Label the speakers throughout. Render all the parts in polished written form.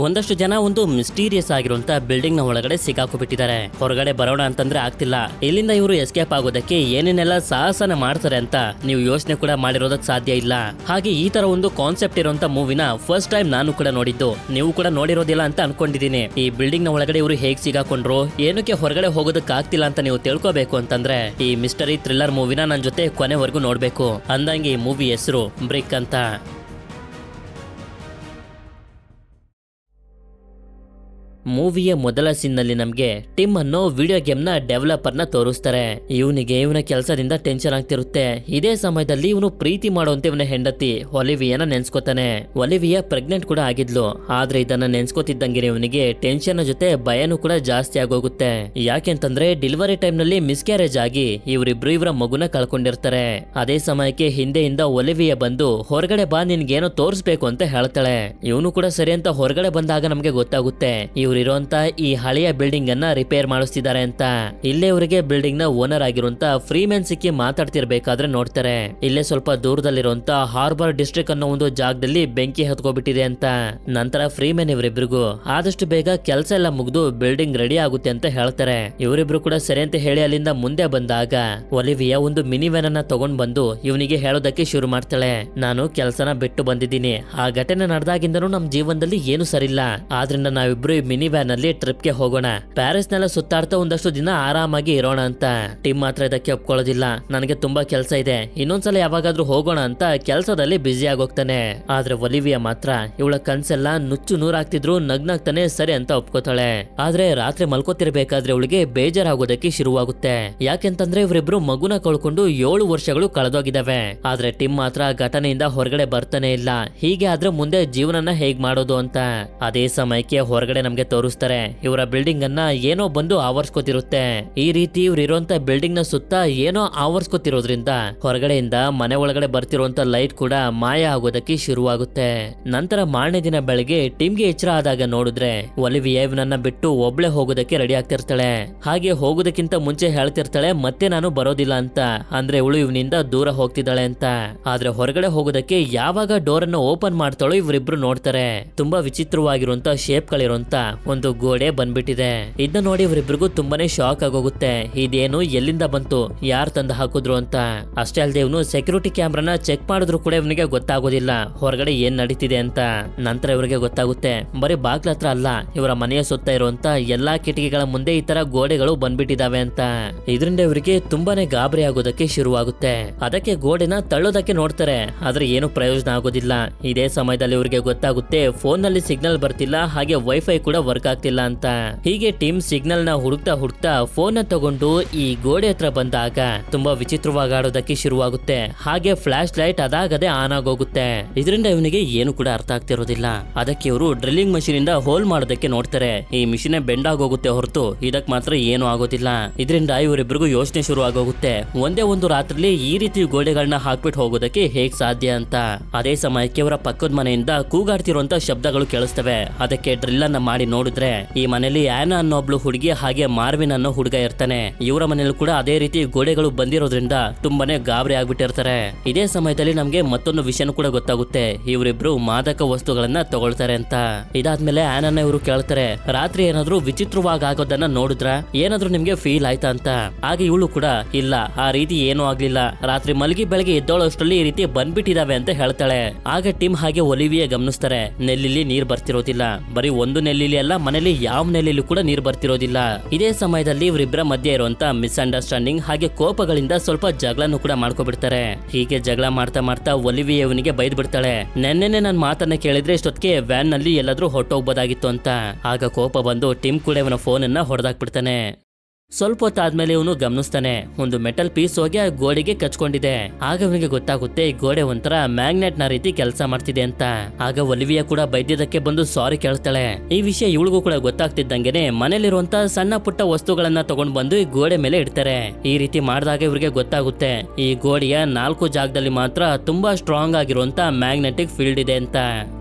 Speaker 1: ಒಂದಷ್ಟು ಜನ ಒಂದು ಮಿಸ್ಟೀರಿಯಸ್ ಆಗಿರುವಂತ ಬಿಲ್ಡಿಂಗ್ ನ ಒಳಗಡೆ ಸಿಕ್ಕಾಕೊಬಿಟ್ಟಿದ್ದಾರೆ. ಹೊರಗಡೆ ಬರೋಣ ಅಂತಂದ್ರೆ ಆಗ್ತಿಲ್ಲ. ಇಲ್ಲಿಂದ ಇವರು ಎಸ್ಕೇಪ್ ಆಗೋದಕ್ಕೆ ಏನೇನೆಲ್ಲ ಸಾಹಸನ ಮಾಡ್ತಾರೆ ಅಂತ ನೀವು ಯೋಚನೆ ಕೂಡ ಮಾಡಿರೋದಕ್ಕೆ ಸಾಧ್ಯ ಇಲ್ಲ. ಹಾಗೆ ಈ ತರ ಒಂದು ಕಾನ್ಸೆಪ್ಟ್ ಇರುವಂತ ಮೂವಿನ ಫಸ್ಟ್ ಟೈಮ್ ನಾನು ಕೂಡ ನೋಡಿದ್ದು, ನೀವು ಕೂಡ ನೋಡಿರೋದಿಲ್ಲ ಅಂತ ಅನ್ಕೊಂಡಿದೀನಿ. ಈ ಬಿಲ್ಡಿಂಗ್ ನ ಒಳಗಡೆ ಇವರು ಹೇಗ್ ಸಿಗಾಕೊಂಡ್ರು, ಏನಕ್ಕೆ ಹೊರಗಡೆ ಹೋಗೋದಕ್ಕೆ ಆಗ್ತಿಲ್ಲ ಅಂತ ನೀವು ತಿಳ್ಕೊಬೇಕು ಅಂತಂದ್ರೆ ಈ ಮಿಸ್ಟರಿ ಥ್ರಿಲ್ಲರ್ ಮೂವಿನ ನನ್ನ ಜೊತೆ ಕೊನೆವರೆಗೂ ನೋಡ್ಬೇಕು. ಅಂದಂಗೆ ಈ ಮೂವಿ ಹೆಸರು ಬ್ರಿಕ್ ಅಂತ. ಮೂವಿಯ ಮೊದಲ ಸೀನ್ ನಲ್ಲಿ ನಮ್ಗೆ ಟಿಮ್ ಅನ್ನೋ ವಿಡಿಯೋ ಗೇಮ್ ನ ಡೆವಲಪರ್ ನ ತೋರಿಸ್ತಾರೆ. ಇವನ ಕೆಲಸದಿಂದ ಟೆನ್ಷನ್ ಆಗ್ತಿರುತ್ತೆ. ಇದೇ ಸಮಯದಲ್ಲಿ ಇವನು ಪ್ರೀತಿ ಮಾಡುವಂತೆ ಇವನ ಹೆಂಡತಿ ಒಲಿವಿಯಾನ ನೆನ್ಸ್ಕೊತಾನೆ. ಒಲಿವಿಯಾ ಪ್ರೆಗ್ನೆಂಟ್ ಕೂಡ ಆಗಿದ್ಲು. ಆದ್ರೆ ಇದನ್ನ ನೆನ್ಸ್ಕೊತಿದ್ದಂಗೆ ಇವನಿಗೆ ಟೆನ್ಷನ್ ಜೊತೆ ಭಯನೂ ಕೂಡ ಜಾಸ್ತಿ ಆಗೋಗುತ್ತೆ. ಯಾಕೆಂತಂದ್ರೆ ಡೆಲಿವರಿ ಟೈಮ್ ನಲ್ಲಿ ಮಿಸ್ಕ್ಯಾರೇಜ್ ಆಗಿ ಇವರಿಬ್ರು ಇವರ ಮಗುನ ಕಳ್ಕೊಂಡಿರ್ತಾರೆ. ಅದೇ ಸಮಯಕ್ಕೆ ಹಿಂದೆಯಿಂದ ಒಲಿವಿಯಾ ಬಂದು ಹೊರಗಡೆ ಬಾ, ನಿನ್ಗೇನೋ ತೋರಿಸ್ಬೇಕು ಅಂತ ಹೇಳ್ತಾಳೆ. ಇವನು ಕೂಡ ಸರಿ ಅಂತ ಹೊರಗಡೆ ಬಂದಾಗ ನಮ್ಗೆ ಗೊತ್ತಾಗುತ್ತೆ ಇರೋಂತ ಈ ಹಳೆಯ ಬಿಲ್ಡಿಂಗ್ ಅನ್ನ ರಿಪೇರ್ ಮಾಡಿಸ್ತಿದ್ದಾರೆ ಅಂತ. ಇಲ್ಲೇ ಇವರಿಗೆ ಬಿಲ್ಡಿಂಗ್ ನ ಓನರ್ ಆಗಿರುವಂತ ಫ್ರೀಮೆನ್ ಸಿಕ್ಕಿ ಮಾತಾಡ್ತಿರ್ಬೇಕಾದ್ರೆ ನೋಡ್ತಾರೆ. ಇಲ್ಲೇ ಸ್ವಲ್ಪ ದೂರದಲ್ಲಿರುವಂತ ಹಾರ್ಬರ್ ಡಿಸ್ಟ್ರಿಕ್ಟ್ ಅನ್ನೋ ಒಂದು ಜಾಗದಲ್ಲಿ ಬೆಂಕಿ ಹತ್ಕೋಬಿಟ್ಟಿದೆ ಅಂತ. ನಂತರ ಫ್ರೀಮೆನ್ ಇವರಿಬ್ರಿಗೂ ಆದಷ್ಟು ಬೇಗ ಕೆಲಸ ಎಲ್ಲ ಮುಗಿದು ಬಿಲ್ಡಿಂಗ್ ರೆಡಿ ಆಗುತ್ತೆ ಅಂತ ಹೇಳ್ತಾರೆ. ಇವರಿಬ್ರು ಕೂಡ ಸರಿ ಅಂತ ಹೇಳಿ ಅಲ್ಲಿಂದ ಮುಂದೆ ಬಂದಾಗ ಒಲಿವಿಯಾ ಒಂದು ಮಿನಿ ವ್ಯಾನ್ ಅನ್ನ ತಗೊಂಡ್ ಬಂದು ಇವನಿಗೆ ಹೇಳೋದಕ್ಕೆ ಶುರು ಮಾಡ್ತಾಳೆ. ನಾನು ಕೆಲಸನ ಬಿಟ್ಟು ಬಂದಿದ್ದೀನಿ. ಆ ಘಟನೆ ನಡೆದಾಗಿಂದನೂ ನಮ್ ಜೀವನದಲ್ಲಿ ಏನು ಸರಿಲ್ಲ. ಆದ್ರಿಂದ ನಾವಿಬ್ರು ಮಿನಿ ವ್ಯಾನ್ ಅಲ್ಲಿ ಟ್ರಿಪ್ ಗೆ ಹೋಗೋಣ, ಪ್ಯಾರಿಸ್ ನೆಲ್ಲ ಸುತ್ತಾಡ್ತಾ ಒಂದಷ್ಟು ದಿನ ಆರಾಮಾಗಿ ಇರೋಣ ಅಂತ. ಟಿಮ್ ಮಾತ್ರ ಇದಕ್ಕೆ ಒಪ್ಕೊಳ್ಳೋದಿಲ್ಲ. ನನಗೆ ತುಂಬಾ ಕೆಲಸ ಇದೆ, ಇನ್ನೊಂದ್ಸಲ ಯಾವಾಗಾದ್ರೂ ಹೋಗೋಣ ಅಂತ ಕೆಲಸದಲ್ಲಿ ಬ್ಯುಸಿ ಆಗೋಗ್ತಾನೆ. ಆದ್ರೆ ಒಲಿವಿಯಾ ಮಾತ್ರ ಇವಳ ಕನ್ಸೆಲ್ಲ ನುಚ್ಚು ನೂರಾಗ್ತಿದ್ರು ನಗ್ನಾಗ್ತಾನೆ ಸರಿ ಅಂತ ಒಪ್ಕೋತಾಳೆ. ಆದ್ರೆ ರಾತ್ರಿ ಮಲ್ಕೋತಿರ್ಬೇಕಾದ್ರೆ ಇವಳಿಗೆ ಬೇಜಾರಾಗೋದಕ್ಕೆ ಶುರುವಾಗುತ್ತೆ. ಯಾಕೆಂತಂದ್ರೆ ಇವರಿಬ್ರು ಮಗುನ ಕಳ್ಕೊಂಡು 7 ವರ್ಷಗಳು ಕಳೆದೋಗಿದಾವೆ. ಆದ್ರೆ ಟಿಮ್ ಮಾತ್ರ ಘಟನೆಯಿಂದ ಹೊರಗಡೆ ಬರ್ತಾನೆ ಇಲ್ಲ. ಹೀಗೆ ಆದ್ರೆ ಮುಂದೆ ಜೀವನನ ಹೇಗ್ ಮಾಡೋದು ಅಂತ. ಅದೇ ಸಮಯಕ್ಕೆ ಹೊರಗಡೆ ನಮ್ಗೆ ತೋರಿಸ್ತಾರೆ ಇವರ ಬಿಲ್ಡಿಂಗ್ ಅನ್ನ ಏನೋ ಬಂದು ಆವರ್ಸ್ಕೊತಿರುತ್ತೆ. ಈ ರೀತಿ ಇವ್ರು ಇರುವಂತ ಬಿಲ್ಡಿಂಗ್ ನ ಸುತ್ತ ಏನೋ ಆವರ್ಸ್ಕೊತಿರೋದ್ರಿಂದ ಹೊರಗಡೆಯಿಂದ ಮನೆ ಒಳಗಡೆ ಬರ್ತಿರುವಂತ ಲೈಟ್ ಕೂಡ ಮಾಯ ಆಗೋದಕ್ಕೆ ಶುರುವಾಗುತ್ತೆ. ನಂತರ ಮಾರನೇ ದಿನ ಬೆಳಗ್ಗೆ ಟಿಮ್ಗೆ ಎಚ್ಚರ ಆದಾಗ ನೋಡಿದ್ರೆ ಒಲಿವಿಯಾ ಇವನನ್ನ ಬಿಟ್ಟು ಒಬ್ಳೆ ಹೋಗೋದಕ್ಕೆ ರೆಡಿ ಆಗ್ತಿರ್ತಾಳೆ. ಹಾಗೆ ಹೋಗೋದಕ್ಕಿಂತ ಮುಂಚೆ ಹೇಳ್ತಿರ್ತಾಳೆ ಮತ್ತೆ ನಾನು ಬರೋದಿಲ್ಲ ಅಂತ. ಅಂದ್ರೆ ಇವಳು ಇವನಿಂದ ದೂರ ಹೋಗ್ತಿದ್ದಾಳೆ ಅಂತ. ಆದ್ರೆ ಹೊರಗಡೆ ಹೋಗೋದಕ್ಕೆ ಯಾವಾಗ ಡೋರ್ ಅನ್ನು ಓಪನ್ ಮಾಡ್ತಾಳೋ ಇವರಿಬ್ರು ನೋಡ್ತಾರೆ ತುಂಬಾ ವಿಚಿತ್ರವಾಗಿರುವಂತ ಶೇಪ್ ಗಳಿರುವಂತ ಒಂದು ಗೋಡೆ ಬಂದ್ಬಿಟ್ಟಿದೆ. ಇದನ್ನ ನೋಡಿ ಇವರಿಬ್ರಿಗೂ ತುಂಬಾನೇ ಶಾಕ್ ಆಗೋಗುತ್ತೆ. ಇದೇನು, ಎಲ್ಲಿಂದ ಬಂತು, ಯಾರು ತಂದು ಹಾಕಿದ್ರು ಅಂತ. ಅಷ್ಟೇ ಅಲ್ಲದೆ ಇವನು ಸೆಕ್ಯೂರಿಟಿ ಕ್ಯಾಮ್ರಾನ ಚೆಕ್ ಮಾಡಿದ್ರು ಕೂಡ ಇವನಿಗೆ ಗೊತ್ತಾಗೋದಿಲ್ಲ ಹೊರಗಡೆ ಏನ್ ನಡೀತಿದೆ ಅಂತ. ನಂತರ ಇವರಿಗೆ ಗೊತ್ತಾಗುತ್ತೆ ಬರೀ ಬಾಗ್ಲ ಹತ್ರ ಅಲ್ಲ, ಇವರ ಮನೆಯ ಸುತ್ತ ಇರುವಂತ ಎಲ್ಲಾ ಕಿಟಕಿಗಳ ಮುಂದೆ ಈ ತರ ಗೋಡೆಗಳು ಬಂದ್ಬಿಟ್ಟಿದಾವೆ ಅಂತ. ಇದರಿಂದ ಇವರಿಗೆ ತುಂಬಾನೇ ಗಾಬರಿ ಆಗೋದಕ್ಕೆ ಶುರುವಾಗುತ್ತೆ. ಅದಕ್ಕೆ ಗೋಡೆನ ತಳ್ಳೋದಕ್ಕೆ ನೋಡ್ತಾರೆ. ಆದ್ರೆ ಏನು ಪ್ರಯೋಜನ ಆಗೋದಿಲ್ಲ. ಇದೇ ಸಮಯದಲ್ಲಿ ಇವರಿಗೆ ಗೊತ್ತಾಗುತ್ತೆ ಫೋನ್ ನಲ್ಲಿ ಸಿಗ್ನಲ್ ಬರ್ತಿಲ್ಲ, ಹಾಗೆ ವೈಫೈ ಕೂಡ ವರ್ಕ್ ಆಗ್ತಿಲ್ಲ ಅಂತ. ಹೀಗೆ ಟೀಮ್ ಸಿಗ್ನಲ್ ನ ಹುಡುಕ್ತಾ ಫೋನ್ ತಗೊಂಡು ಈ ಗೋಡೆ ಹತ್ರ ಬಂದಾಗ ತುಂಬಾ ವಿಚಿತ್ರವಾಗಿ ಆಡೋದಕ್ಕೆ ಶುರುವಾಗುತ್ತೆ. ಹಾಗೆ ಫ್ಲಾಶ್ ಲೈಟ್ ಅದಾಗದೆ ಆನ್ ಆಗೋಗುತ್ತೆ. ಇದರಿಂದ ಇವನಿಗೆ ಏನು ಕೂಡ ಅರ್ಥ ಆಗ್ತಿರೋದಿಲ್ಲ. ಅದಕ್ಕೆ ಇವರು ಡ್ರಿಲ್ಲಿಂಗ್ ಮಷೀನ್ ಇಂದ ಹೋಲ್ ಮಾಡೋದಕ್ಕೆ ನೋಡ್ತಾರೆ. ಈ ಮಿಷಿನ್ ಬೆಂಡ್ ಆಗೋಗುತ್ತೆ ಹೊರತು ಇದಕ್ ಮಾತ್ರ ಏನು ಆಗೋದಿಲ್ಲ. ಇದರಿಂದ ಇವರಿಬ್ರಿಗೂ ಯೋಚನೆ ಶುರು ಆಗೋಗುತ್ತೆ, ಒಂದೇ ಒಂದು ರಾತ್ರಿಲಿ ಈ ರೀತಿ ಗೋಡೆಗಳನ್ನ ಹಾಕ್ಬಿಟ್ಟು ಹೋಗೋದಕ್ಕೆ ಹೇಗ್ ಸಾಧ್ಯ ಅಂತ. ಅದೇ ಸಮಯಕ್ಕೆ ಅವರ ಪಕ್ಕದ ಮನೆಯಿಂದ ಕೂಗಾಡ್ತಿರುವಂತ ಶಬ್ದಗಳು ಕೇಳಿಸ್ತವೆ. ಅದಕ್ಕೆ ಡ್ರಿಲ್ ಅನ್ನ ಮಾಡಿ ನೋಡಿದ್ರೆ ಈ ಮನೆಯಲ್ಲಿ ಆನಾ ಅನ್ನೋ ಒಬ್ಳು ಹುಡುಗಿ ಹಾಗೆ ಮಾರ್ವಿನ್ ಅನ್ನೋ ಹುಡುಗ ಇರ್ತಾನೆ. ಇವರ ಮನೆಯಲ್ಲೂ ಕೂಡ ಅದೇ ರೀತಿ ಗೋಡೆಗಳು ಬಂದಿರೋದ್ರಿಂದ ತುಂಬಾನೇ ಗಾಬರಿ ಆಗ್ಬಿಟ್ಟಿರ್ತಾರೆ. ಇದೇ ಸಮಯದಲ್ಲಿ ನಮ್ಗೆ ಮತ್ತೊಂದು ವಿಷಯನೂ ಕೂಡ ಗೊತ್ತಾಗುತ್ತೆ, ಇವರಿಬ್ರು ಮಾದಕ ವಸ್ತುಗಳನ್ನ ತಗೊಳ್ತಾರೆ ಅಂತ. ಇದಾದ್ಮೇಲೆ ಆನನ್ನ ಇವರು ಕೇಳ್ತಾರೆ, ರಾತ್ರಿ ಏನಾದ್ರೂ ವಿಚಿತ್ರವಾಗಿ ಆಗೋದನ್ನ ನೋಡಿದ್ರ, ಏನಾದ್ರೂ ನಿಮ್ಗೆ ಫೀಲ್ ಆಯ್ತಾ ಅಂತ. ಹಾಗೆ ಇವಳು ಕೂಡ ಇಲ್ಲ, ಆ ರೀತಿ ಏನೂ ಆಗ್ಲಿಲ್ಲ, ರಾತ್ರಿ ಮಲಗಿ ಬೆಳಗ್ಗೆ ಎದ್ದೋಳಷ್ಟರಲ್ಲಿ ಈ ರೀತಿ ಬಂದ್ಬಿಟ್ಟಿದಾವೆ ಅಂತ ಹೇಳ್ತಾಳೆ. ಆಗ ಟಿಮ್ ಹಾಗೆ ಒಲಿವಿಯಾ ಗಮನಿಸ್ತಾರೆ, ನೆಲ್ಲಿಲಿ ನೀರ್ ಬರ್ತಿರೋದಿಲ್ಲ. ಬರೀ ಒಂದು ನೆಲ್ಲಿಲಿ ಅಲ್ಲ, ಮನೇಲಿ ಯಾವ ನೆಲ್ಲಿಲಿ ಕೂಡ ನೀರು ಬರ್ತಿರೋದಿಲ್ಲ. ಇದೇ ಸಮಯದಲ್ಲಿ ಇವರಿಬ್ಬರ ಮಧ್ಯೆ ಇರುವಂತ ಮಿಸ್ಅಂಡರ್ಸ್ಟ್ಯಾಂಡಿಂಗ್ ಹಾಗೆ ಕೋಪಗಳಿಂದ ಸ್ವಲ್ಪ ಜಗಳನು ಕೂಡ ಮಾಡ್ಕೊಬಿಡ್ತಾರೆ. ಹೀಗೆ ಜಗಳ ಮಾಡ್ತಾ ಒಲಿವಿಯಾ ಇವನಿಗೆ ಬೈದ್ ಬಿಡ್ತಾಳೆ, ನೆನ್ನೆನೆ ನನ್ನ ಮಾತನ್ನ ಕೇಳಿದ್ರೆ ಇಷ್ಟೊತ್ತಿಗೆ ವ್ಯಾನ್ ನಲ್ಲಿ ಎಲ್ಲಾದ್ರೂ ಹೊಟ್ಟೋಗ್ಬೋದಾಗಿತ್ತು ಅಂತ. ಆಗ ಕೋಪ ಬಂದು ಟಿಮ್ ಕೂಡ ಇವನ ಫೋನ್ ಅನ್ನ ಹೊಡೆದಾಕ್ಬಿಡ್ತಾನೆ. ಸ್ವಲ್ಪ ಹೊತ್ತಾದ್ಮೇಲೆ ಇವನು ಗಮನಿಸ್ತಾನೆ, ಒಂದು ಮೆಟಲ್ ಪೀಸ್ ಹೋಗಿ ಆ ಗೋಡೆಗೆ ಕಚ್ಕೊಂಡಿದೆ. ಆಗ ಇವನಿಗೆ ಗೊತ್ತಾಗುತ್ತೆ ಈ ಗೋಡೆ ಒಂಥರ ಮ್ಯಾಗ್ನೆಟ್ ನ ರೀತಿ ಕೆಲಸ ಮಾಡ್ತಿದೆ ಅಂತ. ಆಗ ಒಲಿವಿಯಾ ಕೂಡ ಬೈದ್ಯದಕ್ಕೆ ಬಂದು ಸಾರಿ ಕೇಳ್ತಾಳೆ. ಈ ವಿಷಯ ಇವಳಿಗೂ ಕೂಡ ಗೊತ್ತಾಗ್ತಿದ್ದಂಗೆನೆ ಮನೇಲಿರುವಂತ ಸಣ್ಣ ಪುಟ್ಟ ವಸ್ತುಗಳನ್ನ ತಗೊಂಡ್ ಬಂದು ಈ ಗೋಡೆ ಮೇಲೆ ಇಡ್ತಾರೆ. ಈ ರೀತಿ ಮಾಡಿದಾಗ ಇವ್ರಿಗೆ ಗೊತ್ತಾಗುತ್ತೆ ಈ ಗೋಡೆಯ 4 ಜಾಗದಲ್ಲಿ ಮಾತ್ರ ತುಂಬಾ ಸ್ಟ್ರಾಂಗ್ ಆಗಿರುವಂತ ಮ್ಯಾಗ್ನೆಟಿಕ್ ಫೀಲ್ಡ್ ಇದೆ ಅಂತ.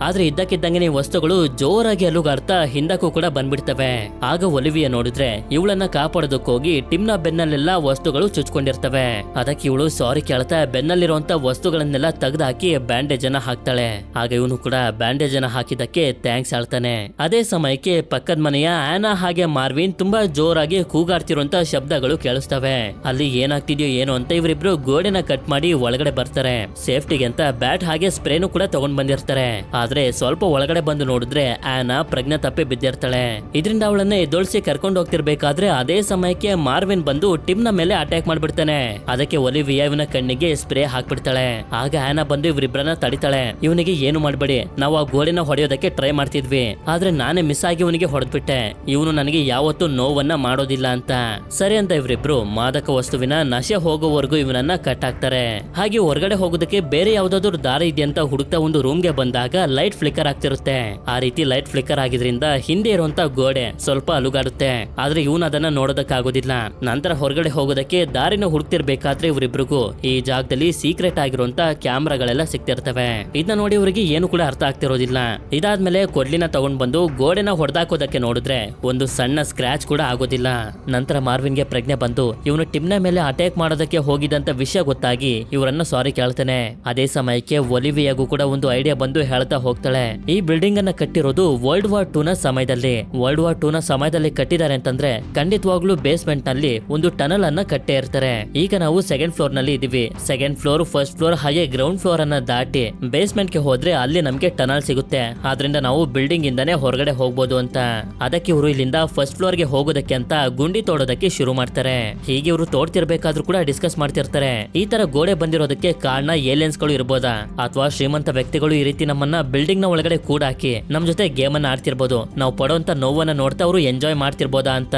Speaker 1: ಆದ್ರೆ ಇದ್ದಕ್ಕಿದ್ದಂಗೆ ಈ ವಸ್ತುಗಳು ಜೋರಾಗಿ ಅಲುಗಾಡ್ತಾ ಹಿಂದಕ್ಕೂ ಕೂಡ ಬಂದ್ಬಿಡ್ತವೆ. ಆಗ ಒಲಿವಿಯಾ ನೋಡಿದ್ರೆ ಇವಳನ್ನ ಕಾಪಾಡೋದು ನೋಡೋದಕ್ಕೆ ಹೋಗಿ ಟಿಮ್ನ ಬೆನ್ನಲ್ಲೆಲ್ಲ ವಸ್ತುಗಳು ಚುಚ್ಕೊಂಡಿರ್ತವೆ. ಅದಕ್ಕೆ ಇವಳು ಸಾರಿ ಕೇಳ್ತಾ ಬೆನ್ನಲ್ಲಿರುವಂತ ವಸ್ತುಗಳನ್ನೆಲ್ಲ ತೆಗೆದುಹಾಕಿ ಬ್ಯಾಂಡೇಜ್ ಅನ್ನ ಹಾಕ್ತಾಳೆ. ಆಗ ಇವನು ಕೂಡ ಬ್ಯಾಂಡೇಜ್ ಅನ್ನ ಹಾಕಿದಕ್ಕೆ ಥ್ಯಾಂಕ್ಸ್ ಹೇಳ್ತಾನೆ. ಅದೇ ಸಮಯಕ್ಕೆ ಪಕ್ಕದ ಮನೆಯ ಆನಾ ಹಾಗೆ ಮಾರ್ವಿನ್ ತುಂಬಾ ಜೋರಾಗಿ ಕೂಗಾಡ್ತಿರುವಂತ ಶಬ್ದಗಳು ಕೇಳಿಸ್ತವೆ. ಅಲ್ಲಿ ಏನಾಗ್ತಿದ್ಯೋ ಏನೋ ಅಂತ ಇವರಿಬ್ರು ಗೋಡೆನ ಕಟ್ ಮಾಡಿ ಒಳಗಡೆ ಬರ್ತಾರೆ. ಸೇಫ್ಟಿಗೆ ಅಂತ ಬ್ಯಾಟ್ ಹಾಗೆ ಸ್ಪ್ರೇನು ಕೂಡ ತಗೊಂಡ್ ಬಂದಿರ್ತಾರೆ. ಆದ್ರೆ ಸ್ವಲ್ಪ ಒಳಗಡೆ ಬಂದು ನೋಡಿದ್ರೆ ಆನಾ ಪ್ರಜ್ಞೆ ತಪ್ಪಿ ಬಿದ್ದಿರ್ತಾಳೆ. ಇದರಿಂದ ಅವಳನ್ನ ಎದ್ದೊಳಿಸಿ ಕರ್ಕೊಂಡು ಹೋಗ್ತಿರ್ಬೇಕಾದ್ರೆ ಅದೇ ಸಮಯಕ್ಕೆ ಮಾರ್ವಿನ್ ಬಂದು ಟಿಮ್ನ ಮೇಲೆ ಅಟ್ಯಾಕ್ ಮಾಡ್ಬಿಡ್ತಾನೆ. ಅದಕ್ಕೆ ಒಲಿವಿಯಾ ಇವನ ಕಣ್ಣಿಗೆ ಸ್ಪ್ರೇ ಹಾಕ್ಬಿಡ್ತಾಳೆ. ಆಗ ಆನಾ ಬಂದು ಇವರಿಬ್ರನ್ನ ತಡಿತಾಳೆ. ಇವನಿಗೆ ಏನು ಮಾಡ್ಬೇಡಿ, ನಾವು ಆ ಗೋಡೆನ ಹೊಡೆಯೋದಕ್ಕೆ ಟ್ರೈ ಮಾಡ್ತಿದ್ವಿ, ಆದ್ರೆ ನಾನೇ ಮಿಸ್ ಆಗಿ ಇವನಿಗೆ ಹೊಡೆದ್ಬಿಟ್ಟೆ. ಇವನು ನನಗೆ ಯಾವತ್ತೂ ನೋವನ್ನ ಮಾಡೋದಿಲ್ಲ ಅಂತ. ಸರಿ ಅಂತ ಇವರಿಬ್ರು ಮಾದಕ ವಸ್ತುವಿನ ನಶೆ ಹೋಗೋವರೆಗೂ ಇವನನ್ನ ಕಟ್ ಹಾಕ್ತಾರೆ. ಹಾಗೆ ಹೊರಗಡೆ ಹೋಗೋದಕ್ಕೆ ಬೇರೆ ಯಾವ್ದಾದ್ರು ದಾರಿ ಇದೆ ಅಂತ ಹುಡುಕ್ತಾ ಒಂದು ರೂಮ್ಗೆ ಬಂದಾಗ ಲೈಟ್ ಫ್ಲಿಕರ್ ಆಗ್ತಿರುತ್ತೆ. ಆ ರೀತಿ ಲೈಟ್ ಫ್ಲಿಕರ್ ಆಗಿದ್ರಿಂದ ಹಿಂದೆ ಇರುವಂತ ಗೋಡೆ ಸ್ವಲ್ಪ ಅಲುಗಾಡುತ್ತೆ. ಆದ್ರೆ ಇವನು ಅದನ್ನ ನೋಡೋದಕ್ಕಾಗೋದಿಲ್ಲ. ನಂತರ ಹೊರಗಡೆ ಹೋಗೋದಕ್ಕೆ ದಾರಿನ ಹುಡುಕ್ತಿರ್ಬೇಕಾದ್ರೆ ಇವರಿಬ್ರಿಗೂ ಈ ಜಾಗದಲ್ಲಿ ಸೀಕ್ರೆಟ್ ಆಗಿರುವಂತ ಕ್ಯಾಮ್ರಾಗಳೆಲ್ಲ ಸಿಕ್ತಿರ್ತವೆ. ಇದನ್ನ ನೋಡಿ ಇವರಿಗೆ ಏನು ಕೂಡ ಅರ್ಥ ಆಗ್ತಿರೋದಿಲ್ಲ. ಇದಾದ್ಮೇಲೆ ಕೊಡ್ಲಿನ ತಗೊಂಡ್ ಬಂದು ಗೋಡೆನ ಹೊಡೆದಾಕೋದಕ್ಕೆ ನೋಡಿದ್ರೆ ಒಂದು ಸಣ್ಣ ಸ್ಕ್ರಾಚ್ ಕೂಡ ಆಗೋದಿಲ್ಲ. ನಂತರ ಮಾರ್ವಿನ್ಗೆ ಪ್ರಜ್ಞೆ ಬಂದು ಇವನು ಟಿಮ್ನ ಮೇಲೆ ಅಟ್ಯಾಕ್ ಮಾಡೋದಕ್ಕೆ ಹೋಗಿದಂತ ವಿಷಯ ಗೊತ್ತಾಗಿ ಇವರನ್ನ ಸಾರಿ ಕೇಳ್ತಾನೆ. ಅದೇ ಸಮಯಕ್ಕೆ ಒಲಿವಿಯಾಗೂ ಕೂಡ ಒಂದು ಐಡಿಯಾ ಬಂದು ಹೇಳ್ತಾ ಹೋಗ್ತಾಳೆ. ಈ ಬಿಲ್ಡಿಂಗ್ ಅನ್ನ ಕಟ್ಟಿರೋದು ವರ್ಲ್ಡ್ ವಾರ್ 2 ನ ಸಮಯದಲ್ಲಿ. ವರ್ಲ್ಡ್ ವಾರ್ 2 ನ ಸಮಯದಲ್ಲಿ ಕಟ್ಟಿದ್ದಾರೆ ಅಂತಂದ್ರೆ ಖಂಡಿತವಾಗ್ಲೂ ಬೇಸ್ಮೆಂಟ್ ನಲ್ಲಿ ಒಂದು ಟನಲ್ ಅನ್ನ ಕಟ್ಟೇ ಇರ್ತಾರೆ. ಈಗ ನಾವು ಸೆಕೆಂಡ್ ಫ್ಲೋರ್ ನಲ್ಲಿ ಇದೀವಿ. ಸೆಕೆಂಡ್ ಫ್ಲೋರ್, ಫಸ್ಟ್ ಫ್ಲೋರ್ ಹಾಗೆ ಗ್ರೌಂಡ್ ಫ್ಲೋರ್ ಅನ್ನ ದಾಟಿ ಬೇಸ್ಮೆಂಟ್ ಗೆ ಹೋದ್ರೆ ಅಲ್ಲಿ ನಮ್ಗೆ ಟನಲ್ ಸಿಗುತ್ತೆ. ಆದ್ರಿಂದ ನಾವು ಬಿಲ್ಡಿಂಗ್ ಇಂದಾನೆ ಹೊರಗಡೆ ಹೋಗ್ಬೋದು ಅಂತ. ಅದಕ್ಕೆ ಇವರು ಇಲ್ಲಿಂದ ಫಸ್ಟ್ ಫ್ಲೋರ್ ಗೆ ಹೋಗೋದಕ್ಕೆ ಅಂತ ಗುಂಡಿ ತೋಡೋದಕ್ಕೆ ಶುರು ಮಾಡ್ತಾರೆ. ಹೀಗೆ ಇವರು ತೋಡ್ತಿರ್ಬೇಕಾದ್ರೂ ಕೂಡ ಡಿಸ್ಕಸ್ ಮಾಡ್ತಿರ್ತಾರೆ. ಈ ತರ ಗೋಡೆ ಬಂದಿರೋದಕ್ಕೆ ಕಾರಣ ಏಲಿಯನ್ಸ್ ಗಳು ಇರ್ಬೋದಾ, ಅಥವಾ ಶ್ರೀಮಂತ ವ್ಯಕ್ತಿಗಳು ಈ ರೀತಿ ನಮ್ಮನ್ನ ಬಿಲ್ಡಿಂಗ್ ನ ಒಳಗಡೆ ಕೂಡಾಕಿ ನಮ್ ಜೊತೆ ಗೇಮ್ ಅನ್ನ ಆಡ್ತಿರ್ಬೋದು, ನಾವು ಪಡೋಂತ ನೋವನ್ನ ನೋಡ್ತಾ ಅವರು ಎಂಜಾಯ್ ಮಾಡ್ತಿರ್ಬೋದಾ ಅಂತ.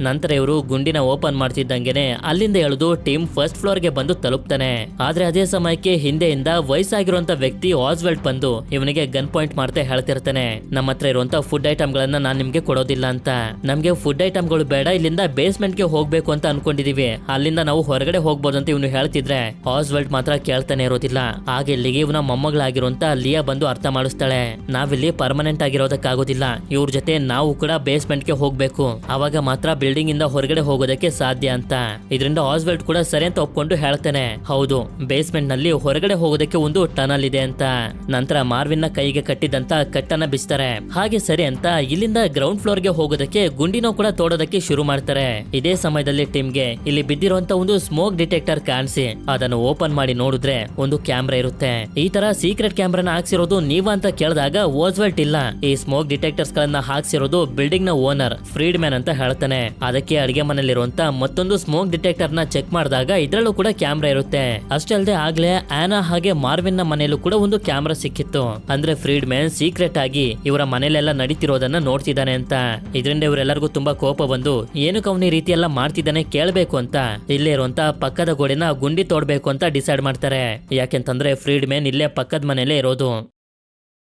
Speaker 1: ನಂತರ ಇವರು ಗುಂಡಿನ ಓಪನ್ ಮಾಡ್ತಿದ್ದಂಗೆನೆ ಅಲ್ಲಿಂದ ಎಳೆದು ಟೀಮ್ ಫಸ್ಟ್ ಫ್ಲೋರ್ ಗೆ ಬಂದು ತಲುಪ್ತಾನೆ. ಆದ್ರೆ ಅದೇ ಸಮಯಕ್ಕೆ ಹಿಂದೆಯಿಂದ ವಯಸ್ಸಾಗಿರುವಂತ ವ್ಯಕ್ತಿ ಆಸ್ವೆಲ್ಟ್ ಬಂದು ಇವನಿಗೆ ಗನ್ ಪಾಯಿಂಟ್ ಮಾಡ್ತಾ ಹೇಳ್ತಿರ್ತಾನೆ, ನಮ್ಮ ಹತ್ರ ಇರುವಂತ ಫುಡ್ ಐಟಮ್ ಗಳನ್ನ ನಾನ್ ನಿಮ್ಗೆ ಕೊಡೋದಿಲ್ಲ ಅಂತ. ನಮ್ಗೆ ಫುಡ್ ಐಟಮ್ ಗಳು ಬೇಡ, ಇಲ್ಲಿಂದ ಬೇಸ್ಮೆಂಟ್ ಗೆ ಹೋಗ್ಬೇಕು ಅಂತ ಅನ್ಕೊಂಡಿದೀವಿ, ಅಲ್ಲಿಂದ ನಾವು ಹೊರಗಡೆ ಹೋಗ್ಬೋದು ಅಂತ ಇವನು ಹೇಳ್ತಿದ್ರೆ ಆಸ್ವೆಲ್ಟ್ ಮಾತ್ರ ಕೇಳ್ತಾನೆ ಇರೋದಿಲ್ಲ. ಆಗ ಇಲ್ಲಿಗೆ ಇವನ ಮೊಮ್ಮಗಳಾಗಿರುವಂತ ಲಿಯಾ ಬಂದು ಅರ್ಥ ಮಾಡಿಸ್ತಾಳೆ, ನಾವಿಲ್ಲಿ ಪರ್ಮನೆಂಟ್ ಆಗಿರೋದಕ್ಕಾಗೋದಿಲ್ಲ, ಇವ್ರ ಜೊತೆ ನಾವು ಕೂಡ ಬೇಸ್ಮೆಂಟ್ ಗೆ ಹೋಗ್ಬೇಕು, ಅವಾಗ ಮಾತ್ರ ಬಿಲ್ಡಿಂಗ್ ಇಂದ ಹೊರಗಡೆ ಹೋಗೋದಕ್ಕೆ ಸಾಧ್ಯ ಅಂತ. ಇದರಿಂದ ಆಸ್ವೆಲ್ಟ್ ಕೂಡ ಸರಿ ಅಂತ ಒಪ್ಕೊಂಡು ಹೇಳ್ತಾನೆ, ಹೌದು ಬೇಸ್ಮೆಂಟ್ ನಲ್ಲಿ ಹೊರಗಡೆ ಹೋಗೋದಕ್ಕೆ ಒಂದು ಟನಲ್ ಇದೆ ಅಂತ. ನಂತರ ಮಾರ್ವಿನ್ ನ ಕೈಗೆ ಕಟ್ಟಿದಂತ ಕಟ್ಟನ್ನ ಬಿಸ್ತಾರೆ. ಹಾಗೆ ಸರಿ ಅಂತ ಇಲ್ಲಿಂದ ಗ್ರೌಂಡ್ ಫ್ಲೋರ್ ಗೆ ಹೋಗೋದಕ್ಕೆ ಗುಂಡಿನೂ ಕೂಡ ತೋಡೋದಕ್ಕೆ ಶುರು ಮಾಡ್ತಾರೆ. ಇದೇ ಸಮಯದಲ್ಲಿ ಟಿಮ್ಗೆ ಇಲ್ಲಿ ಬಿದ್ದಿರುವಂತ ಒಂದು ಸ್ಮೋಕ್ ಡಿಟೆಕ್ಟರ್ ಕಾಣಿಸಿ ಅದನ್ನು ಓಪನ್ ಮಾಡಿ ನೋಡಿದ್ರೆ ಒಂದು ಕ್ಯಾಮ್ರಾ ಇರುತ್ತೆ. ಈ ತರ ಸೀಕ್ರೆಟ್ ಕ್ಯಾಮ್ರಾನ ಹಾಕ್ಸಿರೋದು ನೀವ ಅಂತ ಕೇಳಿದಾಗ ಓಸ್ವೆಲ್ಟ್ ಇಲ್ಲ, ಈ ಸ್ಮೋಕ್ ಡಿಟೆಕ್ಟರ್ಸ್ ಗಳನ್ನ ಹಾಕ್ಸಿರೋದು ಬಿಲ್ಡಿಂಗ್ ನ ಓನರ್ ಫ್ರೀಡ್ ಮ್ಯಾನ್ ಅಂತ ಹೇಳ್ತಾನೆ. ಅದಕ್ಕೆ ಅಡಿಗೆ ಮನೆಯಲ್ಲಿರುವಂತ ಮತ್ತೊಂದು ಸ್ಮೋಕ್ ಡಿಟೆಕ್ಟರ್ ನ ಚೆಕ್ ಮಾಡಿದಾಗ ಇದ್ರಲ್ಲೂ ಕೂಡ ಕ್ಯಾಮ್ರಾ ಇರುತ್ತೆ. ಅಷ್ಟೇ ಅಲ್ಲದೆ ಆಗ್ಲೇ ಆನಾ ಹಾಗೆ ಮಾರ್ವಿನ್ ನ ಮನೆಯಲ್ಲೂ ಕೂಡ ಒಂದು ಕ್ಯಾಮ್ರಾ ಸಿಕ್ಕಿತ್ತು. ಅಂದ್ರೆ ಫ್ರೀಡ್ ಮ್ಯಾನ್ ಸೀಕ್ರೆಟ್ ಆಗಿ ಇವರ ಮನೆಯಲ್ಲೆಲ್ಲ ನಡೀತಿರೋದನ್ನ ನೋಡ್ತಿದ್ದಾನೆ ಅಂತ. ಇದರಿಂದ ಇವರೆಲ್ಲರಿಗೂ ತುಂಬಾ ಕೋಪ ಬಂದು ಏನಕ್ಕೆ ಅವನು ಈ ರೀತಿ ಎಲ್ಲ ಮಾಡ್ತಿದ್ದಾನೆ ಕೇಳಬೇಕು ಅಂತ ಇಲ್ಲೇ ಇರುವಂತ ಪಕ್ಕದ ಗೋಡೆನ ಗುಂಡಿ ತೋಡ್ಬೇಕು ಅಂತ ಡಿಸೈಡ್ ಮಾಡ್ತಾರೆ. ಯಾಕೆಂತಂದ್ರೆ ಫ್ರೀಡ್ ಮ್ಯಾನ್ ಇಲ್ಲೇ ಪಕ್ಕದ ಮನೆಯಲ್ಲೇ ಇರೋದು.